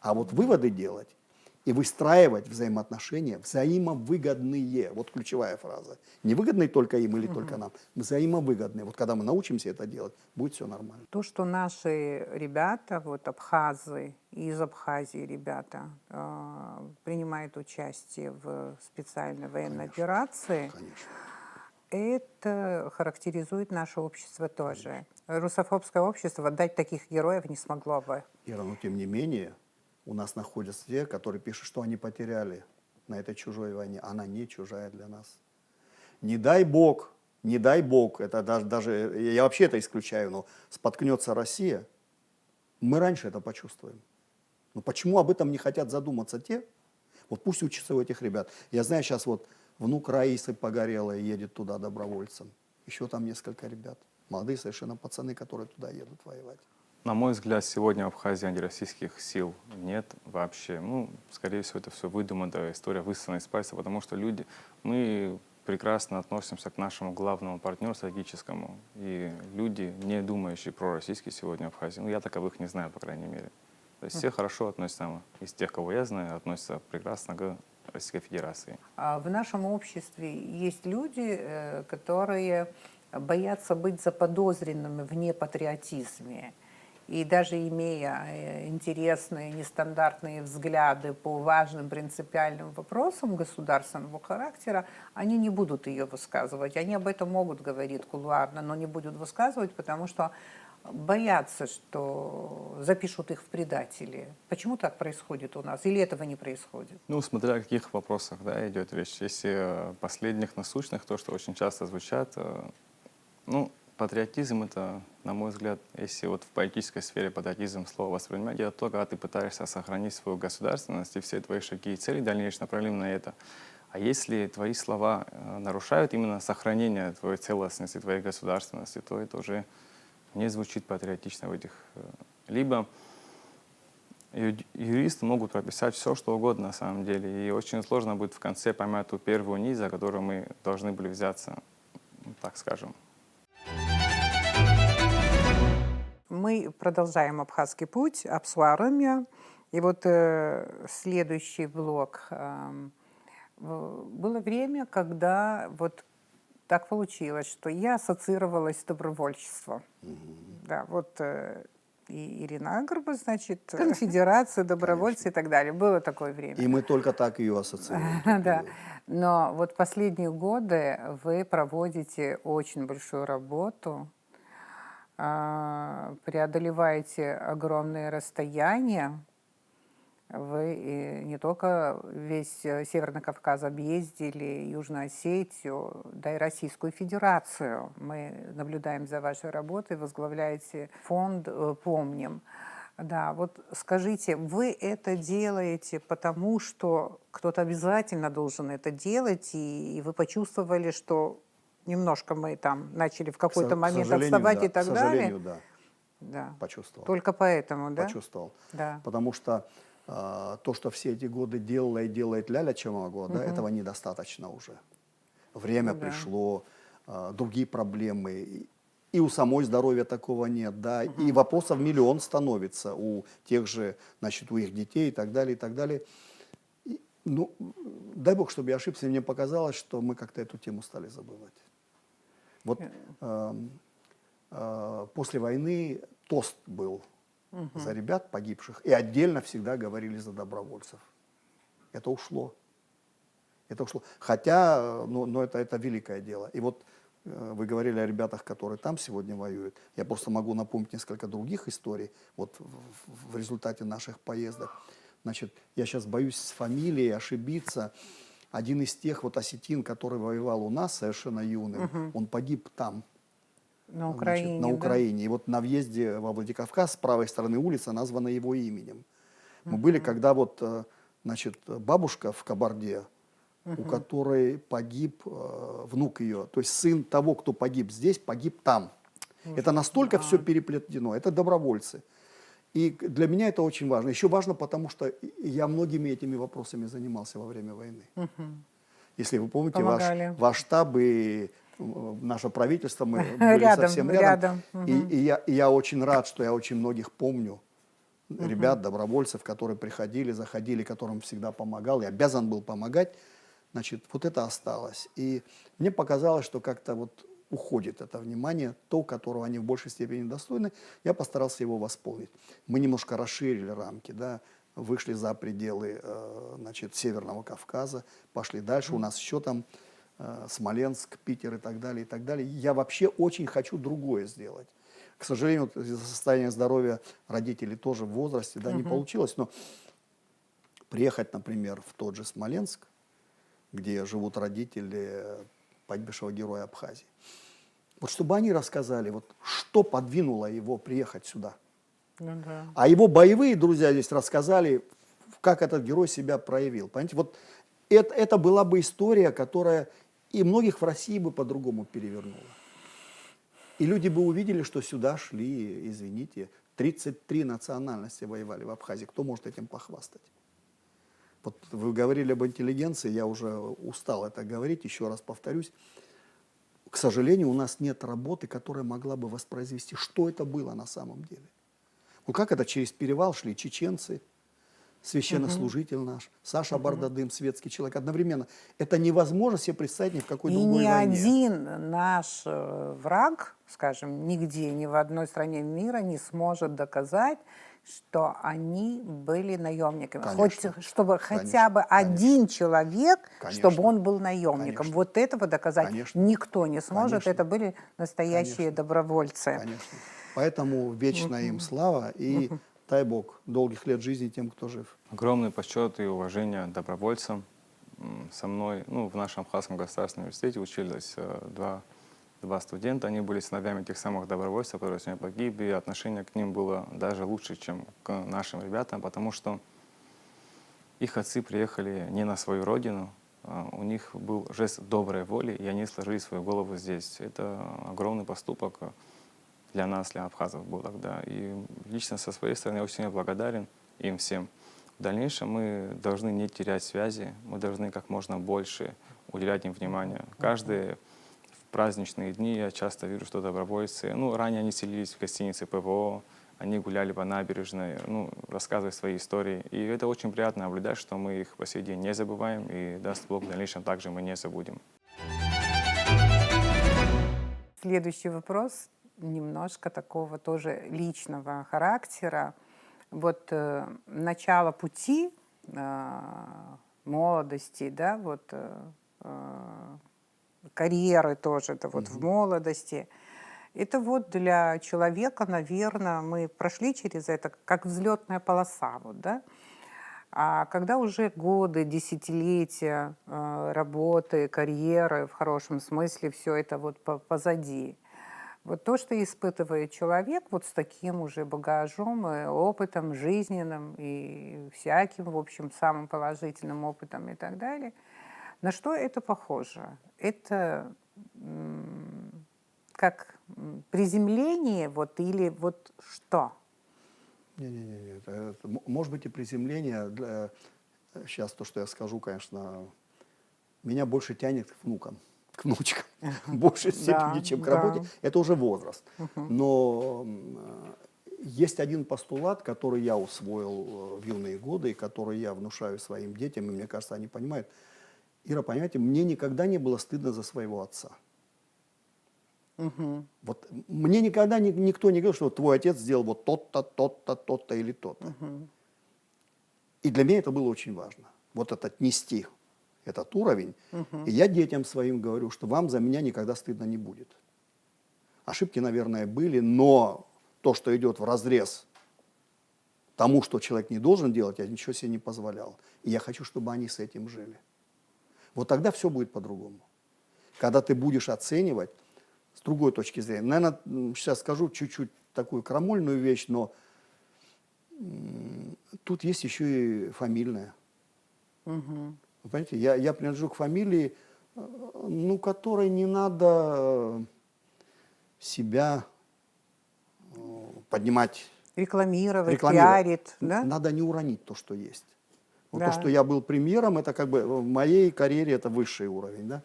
А вот выводы делать и выстраивать взаимоотношения взаимовыгодные. Вот ключевая фраза. Не выгодные только им или только нам. Взаимовыгодные. Вот когда мы научимся это делать, будет все нормально. То, что наши ребята, вот абхазы, из Абхазии ребята, принимают участие в специальной военной операции, Конечно. это характеризует наше общество тоже. Русофобское общество дать таких героев не смогло бы. Ира, но тем не менее, у нас находятся те, которые пишут, что они потеряли на этой чужой войне. Она не чужая для нас. Не дай Бог, это даже я вообще это исключаю, но споткнется Россия, мы раньше это почувствуем. Но почему об этом не хотят задуматься те? Вот пусть учатся у этих ребят. Я знаю, сейчас вот внук Раисы Погорелой едет туда добровольцем. Еще там несколько ребят. Молодые совершенно пацаны, которые туда едут воевать. На мой взгляд, сегодня в Абхазии антироссийских сил нет вообще. Ну, скорее всего, это все выдуманная история, высосанная из пальца, потому что мы прекрасно относимся к нашему главному партнеру стратегическому. И люди, не думающие пророссийские сегодня в Абхазии, я таковых не знаю, по крайней мере. То есть все хорошо относятся, из тех, кого я знаю, относятся прекрасно к Российской Федерации. В нашем обществе есть люди, которые боятся быть заподозренными в непатриотизме. И даже имея интересные, нестандартные взгляды по важным принципиальным вопросам государственного характера, они не будут ее высказывать. Они об этом могут говорить кулуарно, но не будут высказывать, потому что боятся, что запишут их в предатели. Почему так происходит у нас? Или этого не происходит? Ну, смотря о каких вопросах идет речь. Если последних насущных, то, что очень часто звучат, патриотизм — это, на мой взгляд, если вот в политической сфере патриотизм слово воспринимать, это то, когда ты пытаешься сохранить свою государственность, и все твои шаги и цели дальнейшие направлены на это. А если твои слова нарушают именно сохранение твоей целостности, твоей государственности, то это уже не звучит патриотично в этих. Либо юристы могут прописать все, что угодно на самом деле, и очень сложно будет в конце поймать ту первую нить, за которую мы должны были взяться, так скажем. Мы продолжаем абхазский путь, Апсуарымья. И вот следующий блок. Было время, когда вот так получилось, что я ассоциировалась с добровольчеством. Да, вот и Ирина Агрба, значит, конфедерация, добровольцы и так далее. Было такое время. И мы только так ее ассоциируем. Да. Но вот последние годы вы проводите очень большую работу, преодолеваете огромные расстояния. Вы не только весь Северный Кавказ объездили, Южную Осетию, да и Российскую Федерацию. Мы наблюдаем за вашей работой, возглавляете фонд «Помним». Да, вот скажите, вы это делаете потому, что кто-то обязательно должен это делать, и вы почувствовали, что немножко мы там начали в какой-то момент отставать и так далее? К сожалению, да. Да. Почувствовал. Только поэтому, да? Почувствовал. Да. Потому что то, что все эти годы делала и делает Ляля Чамагова, да, этого недостаточно уже. Время пришло, другие проблемы. И у самой здоровья такого нет, да, и вопросов миллион становится у тех же, значит, у их детей и так далее, и так далее. И, дай бог, чтобы я ошибся, мне показалось, что мы как-то эту тему стали забывать. Вот после войны тост был за ребят погибших, и отдельно всегда говорили за добровольцев. Это ушло. Это ушло. Хотя, это великое дело. И вот вы говорили о ребятах, которые там сегодня воюют. Я просто могу напомнить несколько других историй вот в результате наших поездок. Значит, я сейчас боюсь с фамилией ошибиться. Один из тех вот осетин, который воевал у нас совершенно юным, он погиб там. На Украине, значит, на Украине. Да? И вот на въезде во Владикавказ с правой стороны улица названа его именем. Мы были, когда вот, значит, бабушка в Кабарде, у которой погиб внук ее, то есть сын того, кто погиб здесь, погиб там. Это настолько все переплетено, это добровольцы. И для меня это очень важно. Еще важно, потому что я многими этими вопросами занимался во время войны. Если вы помните, ваш штаб и наше правительство, мы были Рядом, совсем рядом. рядом. И я очень рад, что я очень многих помню, ребят, добровольцев, которые приходили, заходили, которым всегда помогал, и обязан был помогать. Значит, вот это осталось. И мне показалось, что как-то вот уходит это внимание, то, которого они в большей степени достойны, я постарался его восполнить. Мы немножко расширили рамки, да, вышли за пределы, значит, Северного Кавказа, пошли дальше, у нас еще там Смоленск, Питер и так далее, и так далее. Я вообще очень хочу другое сделать. К сожалению, из-за состояния здоровья родителей тоже в возрасте, да, не получилось, но приехать, например, в тот же Смоленск, где живут родители погибшего героя Абхазии, вот чтобы они рассказали, вот что подвинуло его приехать сюда. Ну да. А его боевые друзья здесь рассказали, как этот герой себя проявил. Понимаете, вот это была бы история, которая и многих в России бы по-другому перевернула. И люди бы увидели, что сюда шли, извините, 33 национальности воевали в Абхазии. Кто может этим похвастать? Вот вы говорили об интеллигенции, я уже устал это говорить, еще раз повторюсь. К сожалению, у нас нет работы, которая могла бы воспроизвести, что это было на самом деле. Ну как это через перевал шли чеченцы, священнослужитель наш, Саша Бардадым, светский человек, одновременно. Это невозможно себе представить ни в какой И другой ни войне. один наш враг, скажем, нигде, ни в одной стране мира не сможет доказать, что они были наемниками. Конечно. Хоть, чтобы Конечно. хотя бы один человек, Конечно. чтобы он был наемником. Конечно. Вот этого доказать Конечно. никто не сможет. Конечно. Это были настоящие Конечно. добровольцы. Конечно. Поэтому вечная им слава и дай Бог долгих лет жизни тем, кто жив. Огромный почет и уважение добровольцам. Со мной, в нашем Абхазском государственном университете учились два студента. Они были сыновьями тех самых добровольцев, которые сегодня погибли. И отношение к ним было даже лучше, чем к нашим ребятам, потому что их отцы приехали не на свою родину. У них был жест доброй воли, и они сложили свою голову здесь. Это огромный поступок для нас, для абхазов был тогда. И лично со своей стороны я очень сильно благодарен им всем. В дальнейшем мы должны не терять связи, мы должны как можно больше уделять им внимание. Каждые праздничные дни я часто вижу, что добровольцы, ранее они селились в гостинице ПВО, они гуляли по набережной, рассказывали свои истории. И это очень приятно наблюдать, что мы их по сей день не забываем, и даст Бог, в дальнейшем также мы не забудем. Следующий вопрос немножко такого тоже личного характера. Вот начало пути молодости, да, вот карьеры тоже, это вот в молодости. Это вот для человека, наверное, мы прошли через это как взлетная полоса, вот, да. А когда уже годы, десятилетия работы, карьеры, в хорошем смысле, все это вот позади. Вот то, что испытывает человек вот с таким уже багажом и опытом жизненным и всяким, в общем, самым положительным опытом и так далее, на что это похоже? Это как приземление вот или вот что? Не. Это может быть и приземление. Сейчас то, что я скажу, конечно, меня больше тянет к внукам, к внучкам. В большей степени, чем к работе. Это уже возраст. Но есть один постулат, который я усвоил в юные годы, и который я внушаю своим детям, и мне кажется, они понимают. Ира, понимаете, мне никогда не было стыдно за своего отца. Вот мне никогда никто не говорил, что твой отец сделал вот тот-то, тот-то, тот-то или тот-то. И для меня это было очень важно. Вот этот нести этот уровень. И я детям своим говорю, что вам за меня никогда стыдно не будет. Ошибки, наверное, были, но то, что идет вразрез тому, что человек не должен делать, я ничего себе не позволял. И я хочу, чтобы они с этим жили. Вот тогда все будет по-другому. Когда ты будешь оценивать с другой точки зрения. Наверное, сейчас скажу чуть-чуть такую крамольную вещь, но тут есть еще и фамильная. Вы понимаете, я принадлежу к фамилии, которой не надо себя поднимать. Рекламировать, пиарить, да? Надо не уронить то, что есть. Вот Да. то, что я был премьером, это как бы в моей карьере это высший уровень, да?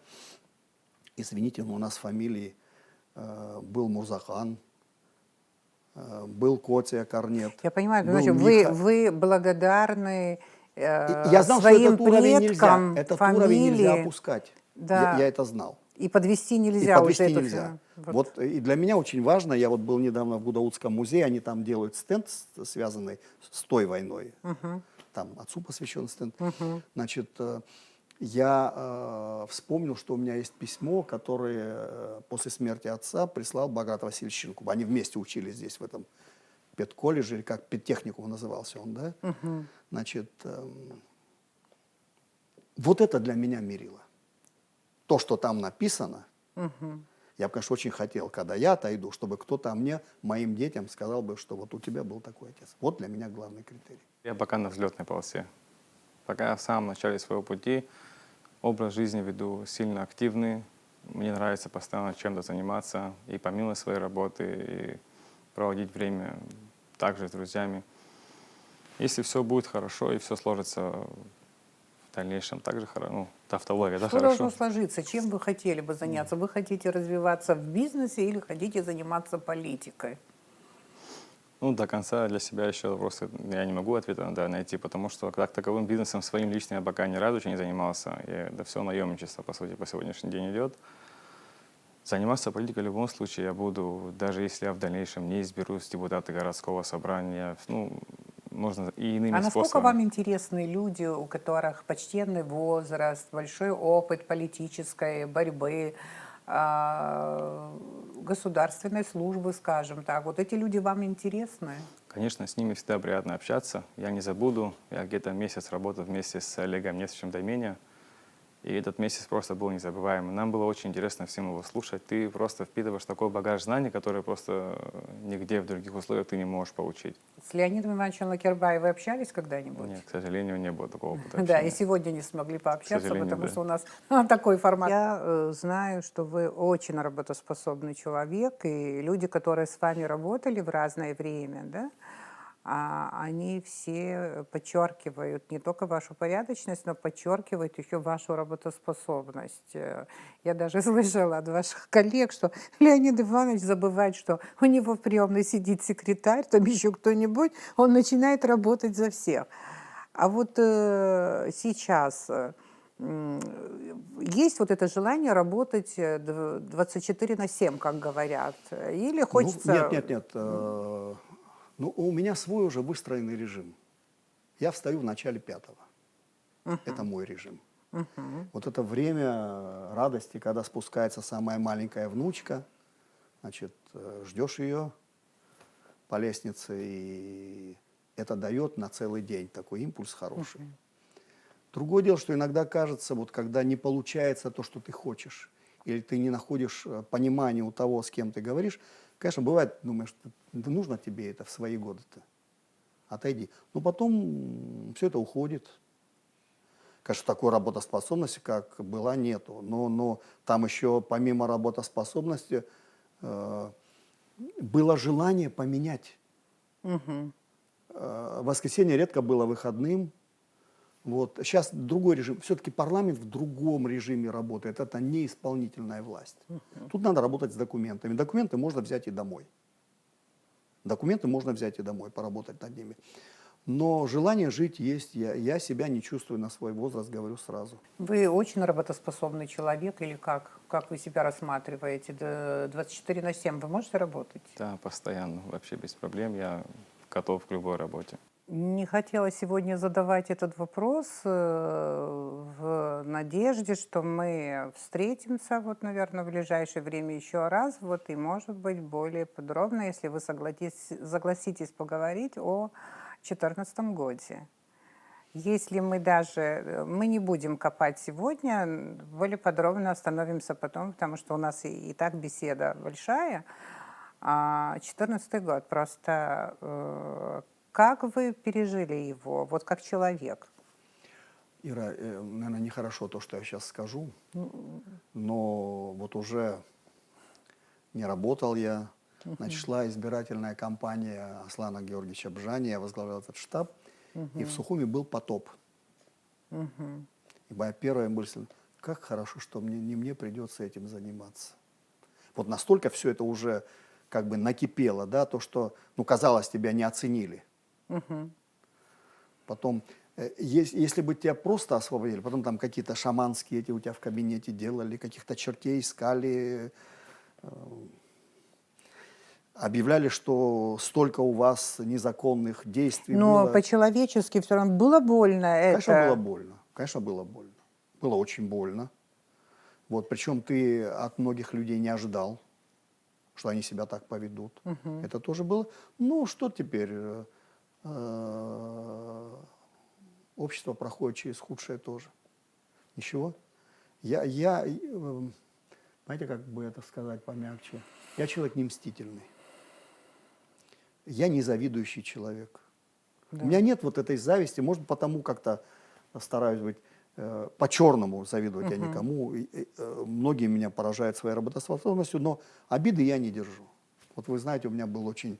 извините, но у нас фамилии был Мурзахан, был Котя Корнет, Я понимаю, был значит, Миха. вы благодарны Я знал, что своим этот уровень нельзя, предкам, этот уровень нельзя фамилии. опускать. Да. Я это знал. И подвести И нельзя уже подвести эту нельзя. вот. Вот, и для меня очень важно, я вот был недавно в Гудаутском музее, они там делают стенд, связанный с той войной. Там отцу посвящен стенд. Значит, я вспомнил, что у меня есть письмо, которое после смерти отца прислал Баграт Васильевич Щенкуб. Они вместе учились здесь, в этом педколледже, или как педтехникум назывался он, да? Значит, вот это для меня мерило. То, что там написано, я бы, конечно, очень хотел, когда я отойду, чтобы кто-то мне, моим детям сказал бы, что вот у тебя был такой отец. Вот для меня главный критерий. Я пока на взлетной полосе. Пока в самом начале своего пути образ жизни веду сильно активный. Мне нравится постоянно чем-то заниматься и помимо своей работы, и проводить время также с друзьями. Если все будет хорошо и все сложится в дальнейшем, также хорошо, ну, тавтология, да, Что хорошо. должно сложиться? Чем вы хотели бы заняться? Вы хотите развиваться в бизнесе или хотите заниматься политикой? Ну, до конца для себя еще просто я не могу ответа найти, потому что как таковым бизнесом своим личным я пока ни разу еще не занимался. И это все наемничество, по сути, по сегодняшний день идет. Заниматься политикой в любом случае я буду, даже если я в дальнейшем не изберусь в депутаты городского собрания, ну, можно и иными А насколько способами. вам интересны люди, у которых почтенный возраст, большой опыт политической борьбы, государственной службы, скажем так? Вот эти люди вам интересны? Конечно, с ними всегда приятно общаться. Я не забуду. Я где-то месяц работал вместе с Олегом Несовичем Дайменя. И этот месяц просто был незабываемый. Нам было очень интересно всем его слушать. Ты просто впитываешь такой багаж знаний, который просто нигде в других условиях ты не можешь получить. С Леонидом Ивановичем Лакербаевым вы общались когда-нибудь? Нет, к сожалению, не было такого опыта Да, и общения. сегодня не смогли пообщаться, сожалению, потому да. что у нас такой формат. Я знаю, что вы очень работоспособный человек, и люди, которые с вами работали в разное время, да, они все подчеркивают не только вашу порядочность, но подчеркивают еще вашу работоспособность. Я даже слышала от ваших коллег, что Леонид Иванович забывает, что у него в приемной сидит секретарь, там еще кто-нибудь, он начинает работать за всех. А вот сейчас есть вот это желание работать 24/7, как говорят? Или хочется... Нет. Ну, у меня свой уже выстроенный режим. Я встаю в начале 5-го. Это мой режим. Вот это время радости, когда спускается самая маленькая внучка, значит, ждешь ее по лестнице, и это дает на целый день такой импульс хороший. Другое дело, что иногда кажется, вот когда не получается то, что ты хочешь, или ты не находишь понимания у того, с кем ты говоришь, конечно, бывает, думаешь, да нужно тебе это в свои годы-то, отойди. Но потом все это уходит. Конечно, такой работоспособности, как была, нету. Но там еще помимо работоспособности было желание поменять. Воскресенье редко было выходным. Вот. Сейчас другой режим. Все-таки парламент в другом режиме работает. Это не исполнительная власть. Тут надо работать с документами. Документы можно взять и домой. Поработать над ними. Но желание жить есть. Я себя не чувствую на свой возраст, говорю сразу. Вы очень работоспособный человек или как? Как вы себя рассматриваете? 24/7 вы можете работать? Да, постоянно, вообще без проблем. Я готов к любой работе. Не хотела сегодня задавать этот вопрос в надежде, что мы встретимся, вот, наверное, в ближайшее время еще раз, вот, и, может быть, более подробно, если вы согласитесь поговорить о 2014 году. Если мы не будем копать сегодня, более подробно остановимся потом, потому что у нас и так беседа большая. 2014 год, просто как вы пережили его, вот как человек? Ира, наверное, нехорошо то, что я сейчас скажу, но вот уже не работал я. Значит, шла избирательная кампания Аслана Георгиевича Бжани, я возглавлял этот штаб, и в Сухуми был потоп. И моя первая мысль, как хорошо, что не мне придется этим заниматься. Вот настолько все это уже как бы накипело, да, то, что, ну, казалось, тебя не оценили. Потом, если бы тебя просто освободили, потом там какие-то шаманские эти у тебя в кабинете делали, каких-то чертей искали, объявляли, что столько у вас незаконных действий Но было. по-человечески все равно было больно Конечно, это. было больно. Конечно, было больно. Было очень больно. Вот, причем ты от многих людей не ожидал, что они себя так поведут. Это тоже было. Ну, что теперь? Общество проходит через худшее тоже. Ничего. Знаете, как бы это сказать помягче? Я человек не мстительный. Я не завидующий человек. Да. У меня нет вот этой зависти, может, потому как-то стараюсь быть по-черному завидовать я никому. Многие меня поражают своей работоспособностью, но обиды я не держу. Вот вы знаете, у меня был очень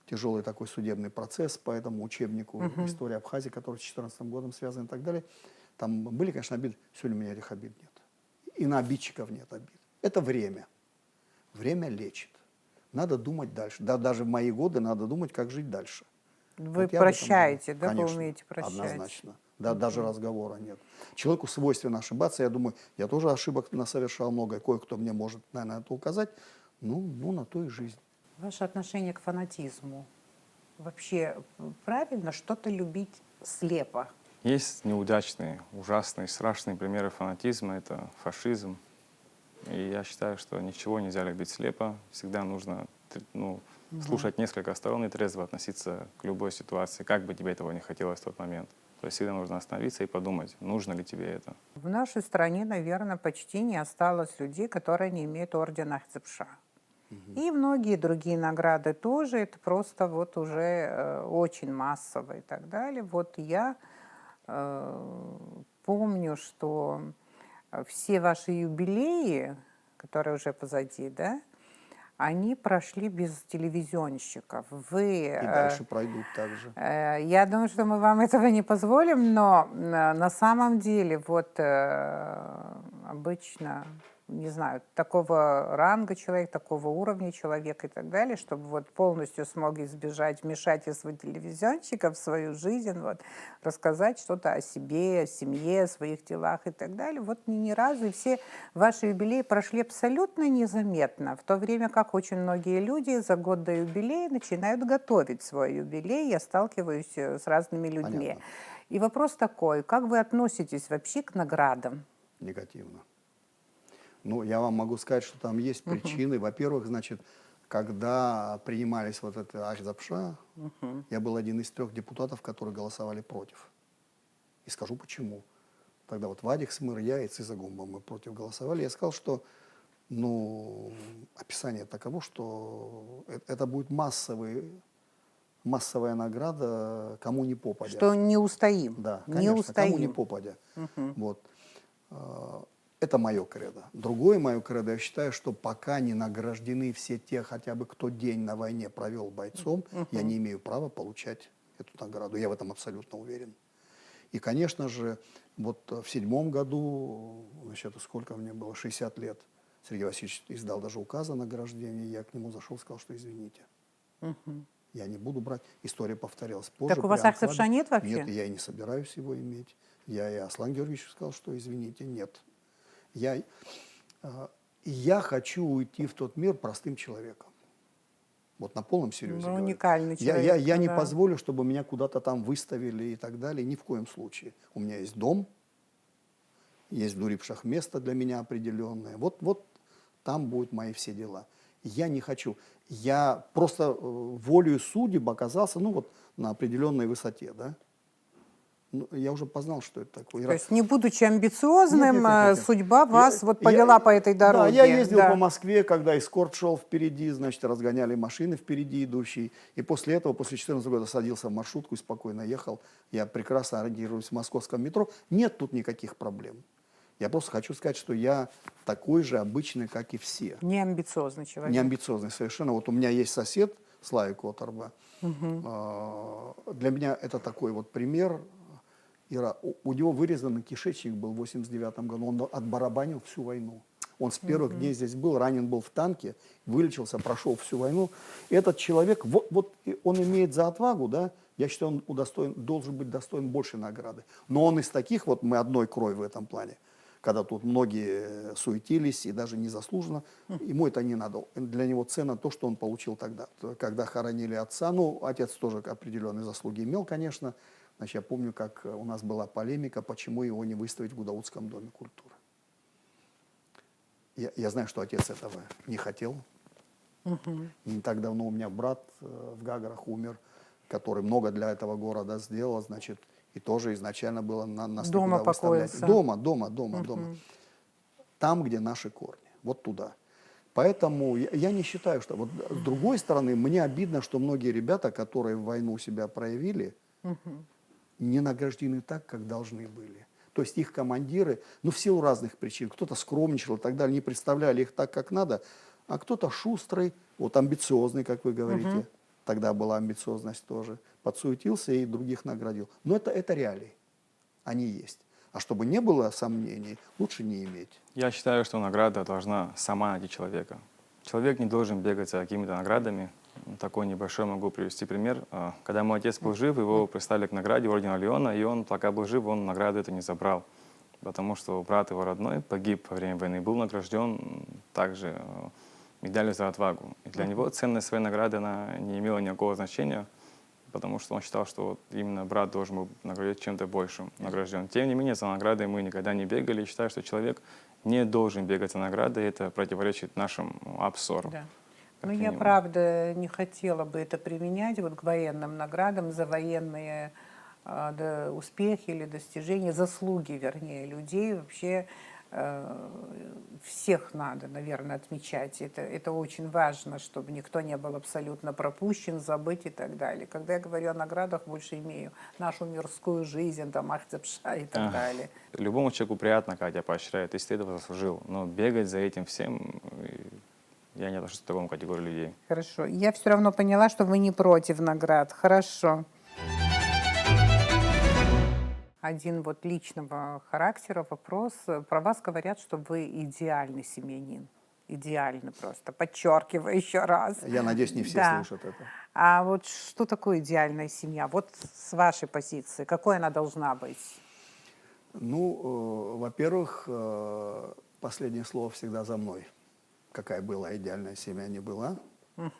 тяжелый такой судебный процесс по этому учебнику «История Абхазии», который с 2014 годом связан и так далее. Там были, конечно, обиды. Сегодня у меня этих обид нет. И на обидчиков нет обид. Это время. Время лечит. Надо думать дальше. Да, даже в мои годы надо думать, как жить дальше. Вы Вот я об этом прощаете, думаю. да? Конечно, Вы умеете прощать? однозначно. Да, даже разговора нет. Человеку свойственно ошибаться. Я думаю, я тоже ошибок совершал много. Кое-кто мне может, наверное, это указать. Ну, на то и жизнь. Ваше отношение к фанатизму. Вообще правильно что-то любить слепо? Есть неудачные, ужасные, страшные примеры фанатизма. Это фашизм. И я считаю, что ничего нельзя любить слепо. Всегда нужно слушать несколько сторон и трезво относиться к любой ситуации, как бы тебе этого не хотелось в тот момент. То есть всегда нужно остановиться и подумать, нужно ли тебе это. В нашей стране, наверное, почти не осталось людей, которые не имеют ордена Ахтзепша. И многие другие награды тоже, это просто вот уже очень массово и так далее. Вот я помню, что все ваши юбилеи, которые уже позади, да, они прошли без телевизионщиков. Вы, И дальше пройдут так же. я думаю, что мы вам этого не позволим, но на самом деле вот обычно, не знаю, такого ранга человек, такого уровня человек и так далее, чтобы вот полностью смог избежать вмешательства телевизионщиков в свою жизнь, вот, рассказать что-то о себе, о семье, о своих делах и так далее. Вот ни разу, и все ваши юбилеи прошли абсолютно незаметно, в то время как очень многие люди за год до юбилея начинают готовить свой юбилей. Я сталкиваюсь с разными людьми. Понятно. И вопрос такой, как вы относитесь вообще к наградам? Негативно. Ну, я вам могу сказать, что там есть причины. Во-первых, значит, когда принимались вот это Ахтзепша, я был один из 3 депутатов, которые голосовали против. И скажу почему. Тогда вот Вадик Смыр, я и Цизагумба, мы против голосовали. Я сказал, что описание таково, что это будет массовая награда, кому не попадя. Что не устоим. Да, не конечно, устоим. кому не попадя. Вот. Это мое кредо. Другое мое кредо, я считаю, что пока не награждены все те, хотя бы кто день на войне провел бойцом, я не имею права получать эту награду. Я в этом абсолютно уверен. И, конечно же, вот в 7 году, значит, сколько мне было, 60 лет, Сергей Васильевич издал даже указ о награждении, я к нему зашел и сказал, что извините. Я не буду брать. История повторялась позже. Так у вас при Ахтзепша нет вообще? Нет, я и не собираюсь его иметь. Я и Аслану Георгиевичу сказал, что извините, нет. Я хочу уйти в тот мир простым человеком. Вот на полном серьезе. Вы уникальный человек. Я не да. позволю, чтобы меня куда-то там выставили и так далее. Ни в коем случае. У меня есть дом, есть в Дурипшах место для меня определенное. Вот там будут мои все дела. Я не хочу. Я просто волею судеб оказался, на определенной высоте, да. Я уже познал, что это такое. То есть, не будучи амбициозным, Нет. судьба вас повела по этой дороге. Да, я ездил по Москве, когда эскорт шел впереди, значит, разгоняли машины впереди идущие. И после этого, после 14 года, садился в маршрутку и спокойно ехал. Я прекрасно ориентируюсь в московском метро. Нет тут никаких проблем. Я просто хочу сказать, что я такой же обычный, как и все. Не амбициозный человек. Не амбициозный совершенно. Вот у меня есть сосед, Славик Оторба. Для меня это такой вот пример. Ира, у него вырезанный кишечник был в 89 году, он отбарабанил всю войну. Он с первых дней здесь был, ранен был в танке, вылечился, прошел всю войну. Этот человек, вот он имеет за отвагу, да, я считаю, он должен быть достоин большей награды. Но он из таких, вот мы одной крови в этом плане, когда тут многие суетились и даже незаслуженно, ему это не надо. Для него ценно то, что он получил тогда, когда хоронили отца. Ну, отец тоже определенные заслуги имел, конечно. Значит, я помню, как у нас была полемика, почему его не выставить в Гудаутском доме культуры. Я знаю, что отец этого не хотел. Не так давно у меня брат в Гаграх умер, который много для этого города сделал, значит, и тоже изначально было нас Дома никуда выставлять. покоился. Дома. Там, где наши корни, вот туда. Поэтому я не считаю, что... Вот с другой стороны, мне обидно, что многие ребята, которые в войну себя проявили, не награждены так, как должны были. То есть их командиры, ну, в силу разных причин, кто-то скромничал и так далее, не представляли их так, как надо, а кто-то шустрый, вот амбициозный, как вы говорите, тогда была амбициозность тоже, подсуетился и других наградил. Но это реалии, они есть. А чтобы не было сомнений, лучше не иметь. Я считаю, что награда должна сама найти человека. Человек не должен бегать за какими-то наградами. Такой небольшой могу привести пример. Когда мой отец был жив, его представили к награде ордена Леона, и он, пока был жив, он награду это не забрал. Потому что брат его родной погиб во время войны, был награжден также медалью за отвагу. И для него ценность своей награды она не имела никакого значения, потому что он считал, что вот именно брат должен был наградить чем-то большим награжден. Тем не менее, за наградой мы никогда не бегали. И считаю, что человек не должен бегать за наградой, это противоречит нашему обзору. Да. Как Но я, минимум. правда, не хотела бы это применять вот к военным наградам за военные успехи или достижения, заслуги, вернее, людей. Вообще всех надо, наверное, отмечать. Это очень важно, чтобы никто не был абсолютно пропущен, забыть и так далее. Когда я говорю о наградах, больше имею нашу мирскую жизнь, там, Ахтябша и так далее. Любому человеку приятно, когда тебя поощряют, если ты этого заслужил. Но бегать за этим всем, я не отношусь к такому категории людей. Хорошо. Я все равно поняла, что вы не против наград. Хорошо. Один вот личного характера вопрос. Про вас говорят, что вы идеальный семьянин. Идеальный просто. Подчеркиваю еще раз. Я надеюсь, не все Да. слышат это. А вот что такое идеальная семья? Вот с вашей позиции, какой она должна быть? Ну, во-первых, последнее слово всегда за мной. Какая была идеальная семья, не была.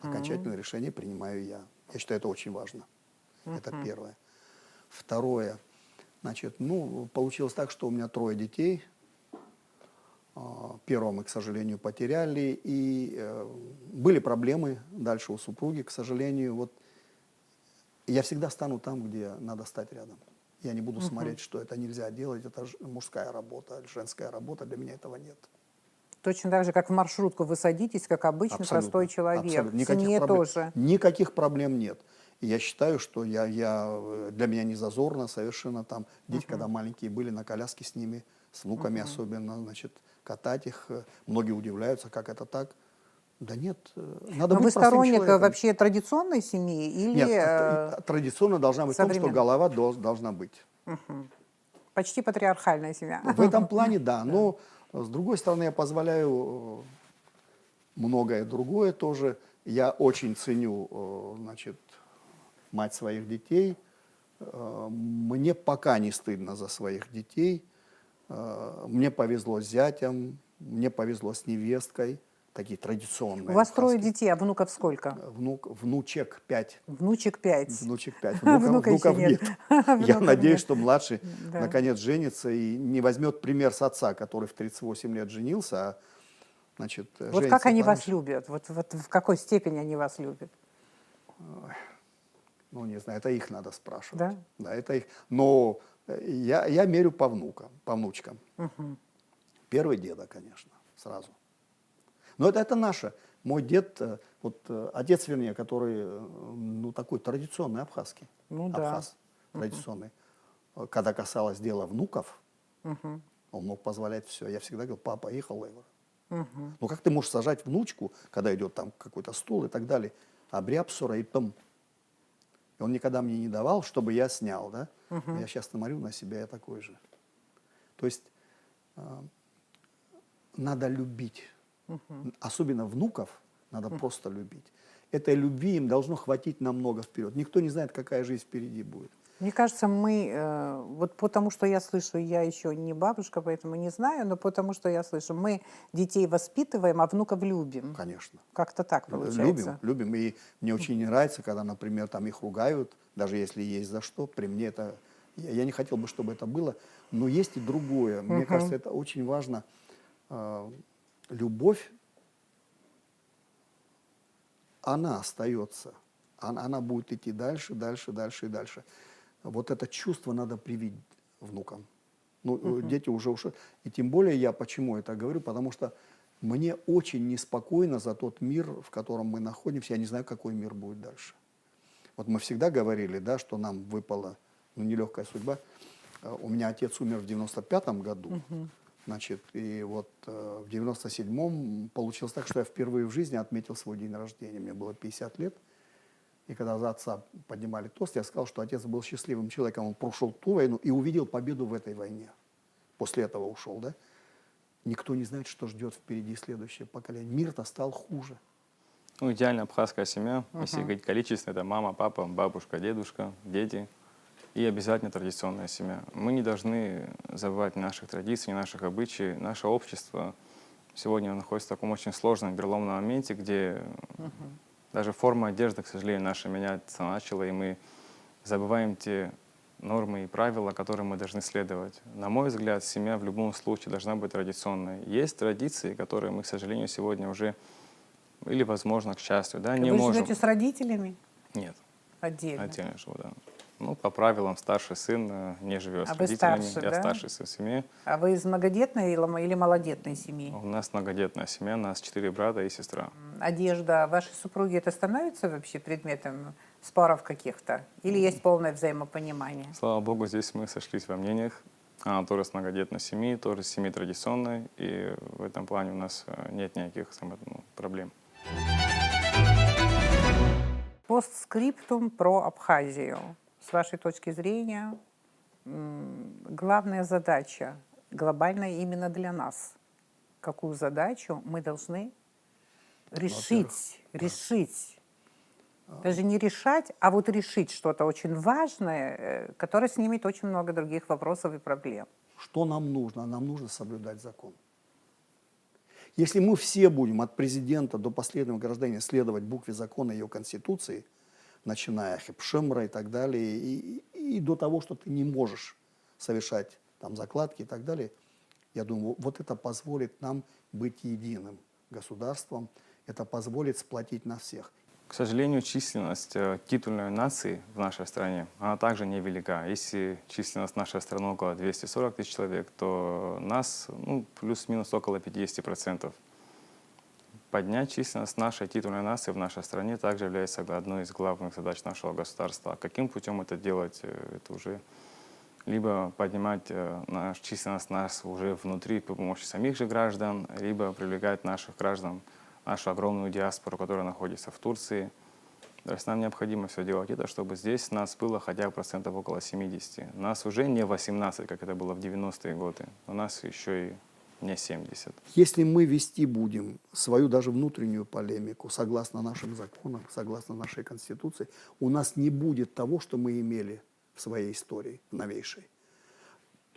Окончательное решение принимаю я. Я считаю, это очень важно. Это первое. Второе. Значит, ну, получилось так, что у меня 3 детей. Первого мы, к сожалению, потеряли. И были проблемы дальше у супруги, к сожалению. Вот я всегда стану там, где надо стать рядом. Я не буду смотреть, что это нельзя делать. Это мужская работа, женская работа. Для меня этого нет. Точно так же, как в маршрутку вы садитесь, как обычный Абсолютно, простой человек. абсолютно. В семье тоже. Никаких проблем нет. И я считаю, что для меня не зазорно совершенно там. Дети, когда маленькие были, на коляске с ними, с внуками особенно, значит, катать их. Многие удивляются, как это так. Да нет, надо Но быть вы простым сторонник человеком. вообще традиционной семьи или Нет, традиционно должна быть в том, что современной? голова должна быть. Почти патриархальная семья? В этом плане, да. Но, с другой стороны, я позволяю многое другое тоже. Я очень ценю, значит, мать своих детей. Мне пока не стыдно за своих детей. Мне повезло с зятем, мне повезло с невесткой. Такие традиционные. У вас 3 абхазские. детей, а внуков сколько? Внучек 5. Внучек 5. Внучек 5. Внука Внуков еще нет. нет. Я Внуков надеюсь, нет. что младший Да. наконец женится и не возьмет пример с отца, который в 38 лет женился, а значит, Вот женится как они вас пораньше. любят? Вот в какой степени они вас любят? Ну, не знаю, это их надо спрашивать. Да? Да, это их. Но я мерю по внукам, по внучкам. Первый деда, конечно, сразу. Но это наше. Мой дед, отец, вернее, который, ну, такой традиционный абхазский. Ну да. Абхаз традиционный. Когда касалось дела внуков, он мог позволять все. Я всегда говорил, папа, ехал, я говорю. Ну, как ты можешь сажать внучку, когда идет там какой-то стул и так далее, абриапсура и там. И он никогда мне не давал, чтобы я снял, да? Я сейчас смотрю на себя, я такой же. То есть надо любить. Особенно внуков надо просто любить. Этой любви им должно хватить намного вперед. Никто не знает, какая жизнь впереди будет. Мне кажется, мы, вот потому что я слышу, я еще не бабушка, поэтому не знаю, но потому что я слышу, мы детей воспитываем, а внуков любим. Конечно. Как-то так получается. Любим. И мне очень не нравится, когда, например, там их ругают, даже если есть за что. При мне это... Я не хотел бы, чтобы это было. Но есть и другое. Мне кажется, это очень важно. Любовь, она остается. Она будет идти дальше, дальше, дальше и дальше. Вот это чувство надо привить внукам. Ну, дети уже ушли. И тем более я почему это говорю, потому что мне очень неспокойно за тот мир, в котором мы находимся. Я не знаю, какой мир будет дальше. Вот мы всегда говорили, да, что нам выпала нелегкая судьба. У меня отец умер в 95-м году. Значит, и вот в 97-м получилось так, что я впервые в жизни отметил свой день рождения. Мне было 50 лет. И когда за отца поднимали тост, я сказал, что отец был счастливым человеком. Он прошел ту войну и увидел победу в этой войне. После этого ушел, да? Никто не знает, что ждет впереди следующее поколение. Мир-то стал хуже. Ну, идеальная абхазская семья, если говорить количественно, это мама, папа, бабушка, дедушка, дети. И обязательно традиционная семья. Мы не должны забывать ни наших традиций, ни наших обычаев. Наше общество сегодня находится в таком очень сложном, переломном моменте, где даже форма одежды, к сожалению, наша меняться начала, и мы забываем те нормы и правила, которым мы должны следовать. На мой взгляд, семья в любом случае должна быть традиционной. Есть традиции, которые мы, к сожалению, сегодня уже, или, возможно, к счастью, да, не Вы можем. живете с родителями? Нет, Отдельно. отдельно живу, да. Ну, по правилам, старший сын не живет А с вы родителями. старший, Я да? старший сын в семье. А вы из многодетной или малодетной семьи? У нас многодетная семья, у нас 4 брата и сестра. Одежда вашей супруги это становится вообще предметом споров каких-то? Или есть полное взаимопонимание? Слава Богу, здесь мы сошлись во мнениях. Она тоже с многодетной семьи, тоже с семьи традиционной. И в этом плане у нас нет никаких проблем. Постскриптум про Абхазию. С вашей точки зрения, главная задача, глобальная именно для нас. Какую задачу мы должны решить? Даже не решать, а вот решить что-то очень важное, которое снимет очень много других вопросов и проблем. Что нам нужно? Нам нужно соблюдать закон. Если мы все будем от президента до последнего гражданина следовать букве закона и ее конституции, начиная Хепшемра и так далее, и до того, что ты не можешь совершать там закладки и так далее, я думаю, вот это позволит нам быть единым государством, это позволит сплотить нас всех. К сожалению, численность титульной нации в нашей стране, она также невелика. Если численность нашей страны около 240 тысяч человек, то нас плюс-минус около 50%. Поднять численность нашей титульной нации в нашей стране также является одной из главных задач нашего государства. А каким путем это делать, это уже либо поднимать численность нас уже внутри при помощи самих же граждан, либо привлекать наших граждан, нашу огромную диаспору, которая находится в Турции. То есть нам необходимо все делать это, чтобы здесь нас было хотя бы процентов около 70. Нас уже не 18, как это было в 90-е годы, но нас еще и не 70. Если мы вести будем свою даже внутреннюю полемику, согласно нашим законам, согласно нашей Конституции, у нас не будет того, что мы имели в своей истории новейшей.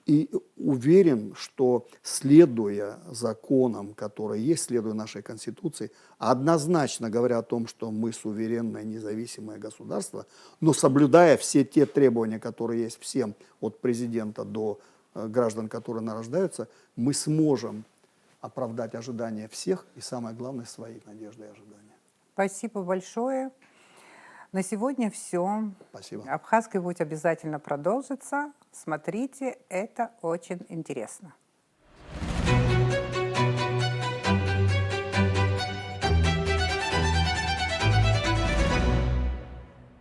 И уверен, что следуя законам, которые есть, следуя нашей Конституции, однозначно говоря о том, что мы суверенное независимое государство, но соблюдая все те требования, которые есть всем, от президента до граждан, которые нарождаются, мы сможем оправдать ожидания всех и, самое главное, свои надежды и ожидания. Спасибо большое. На сегодня все. Спасибо. Абхазский путь обязательно продолжится. Смотрите, это очень интересно.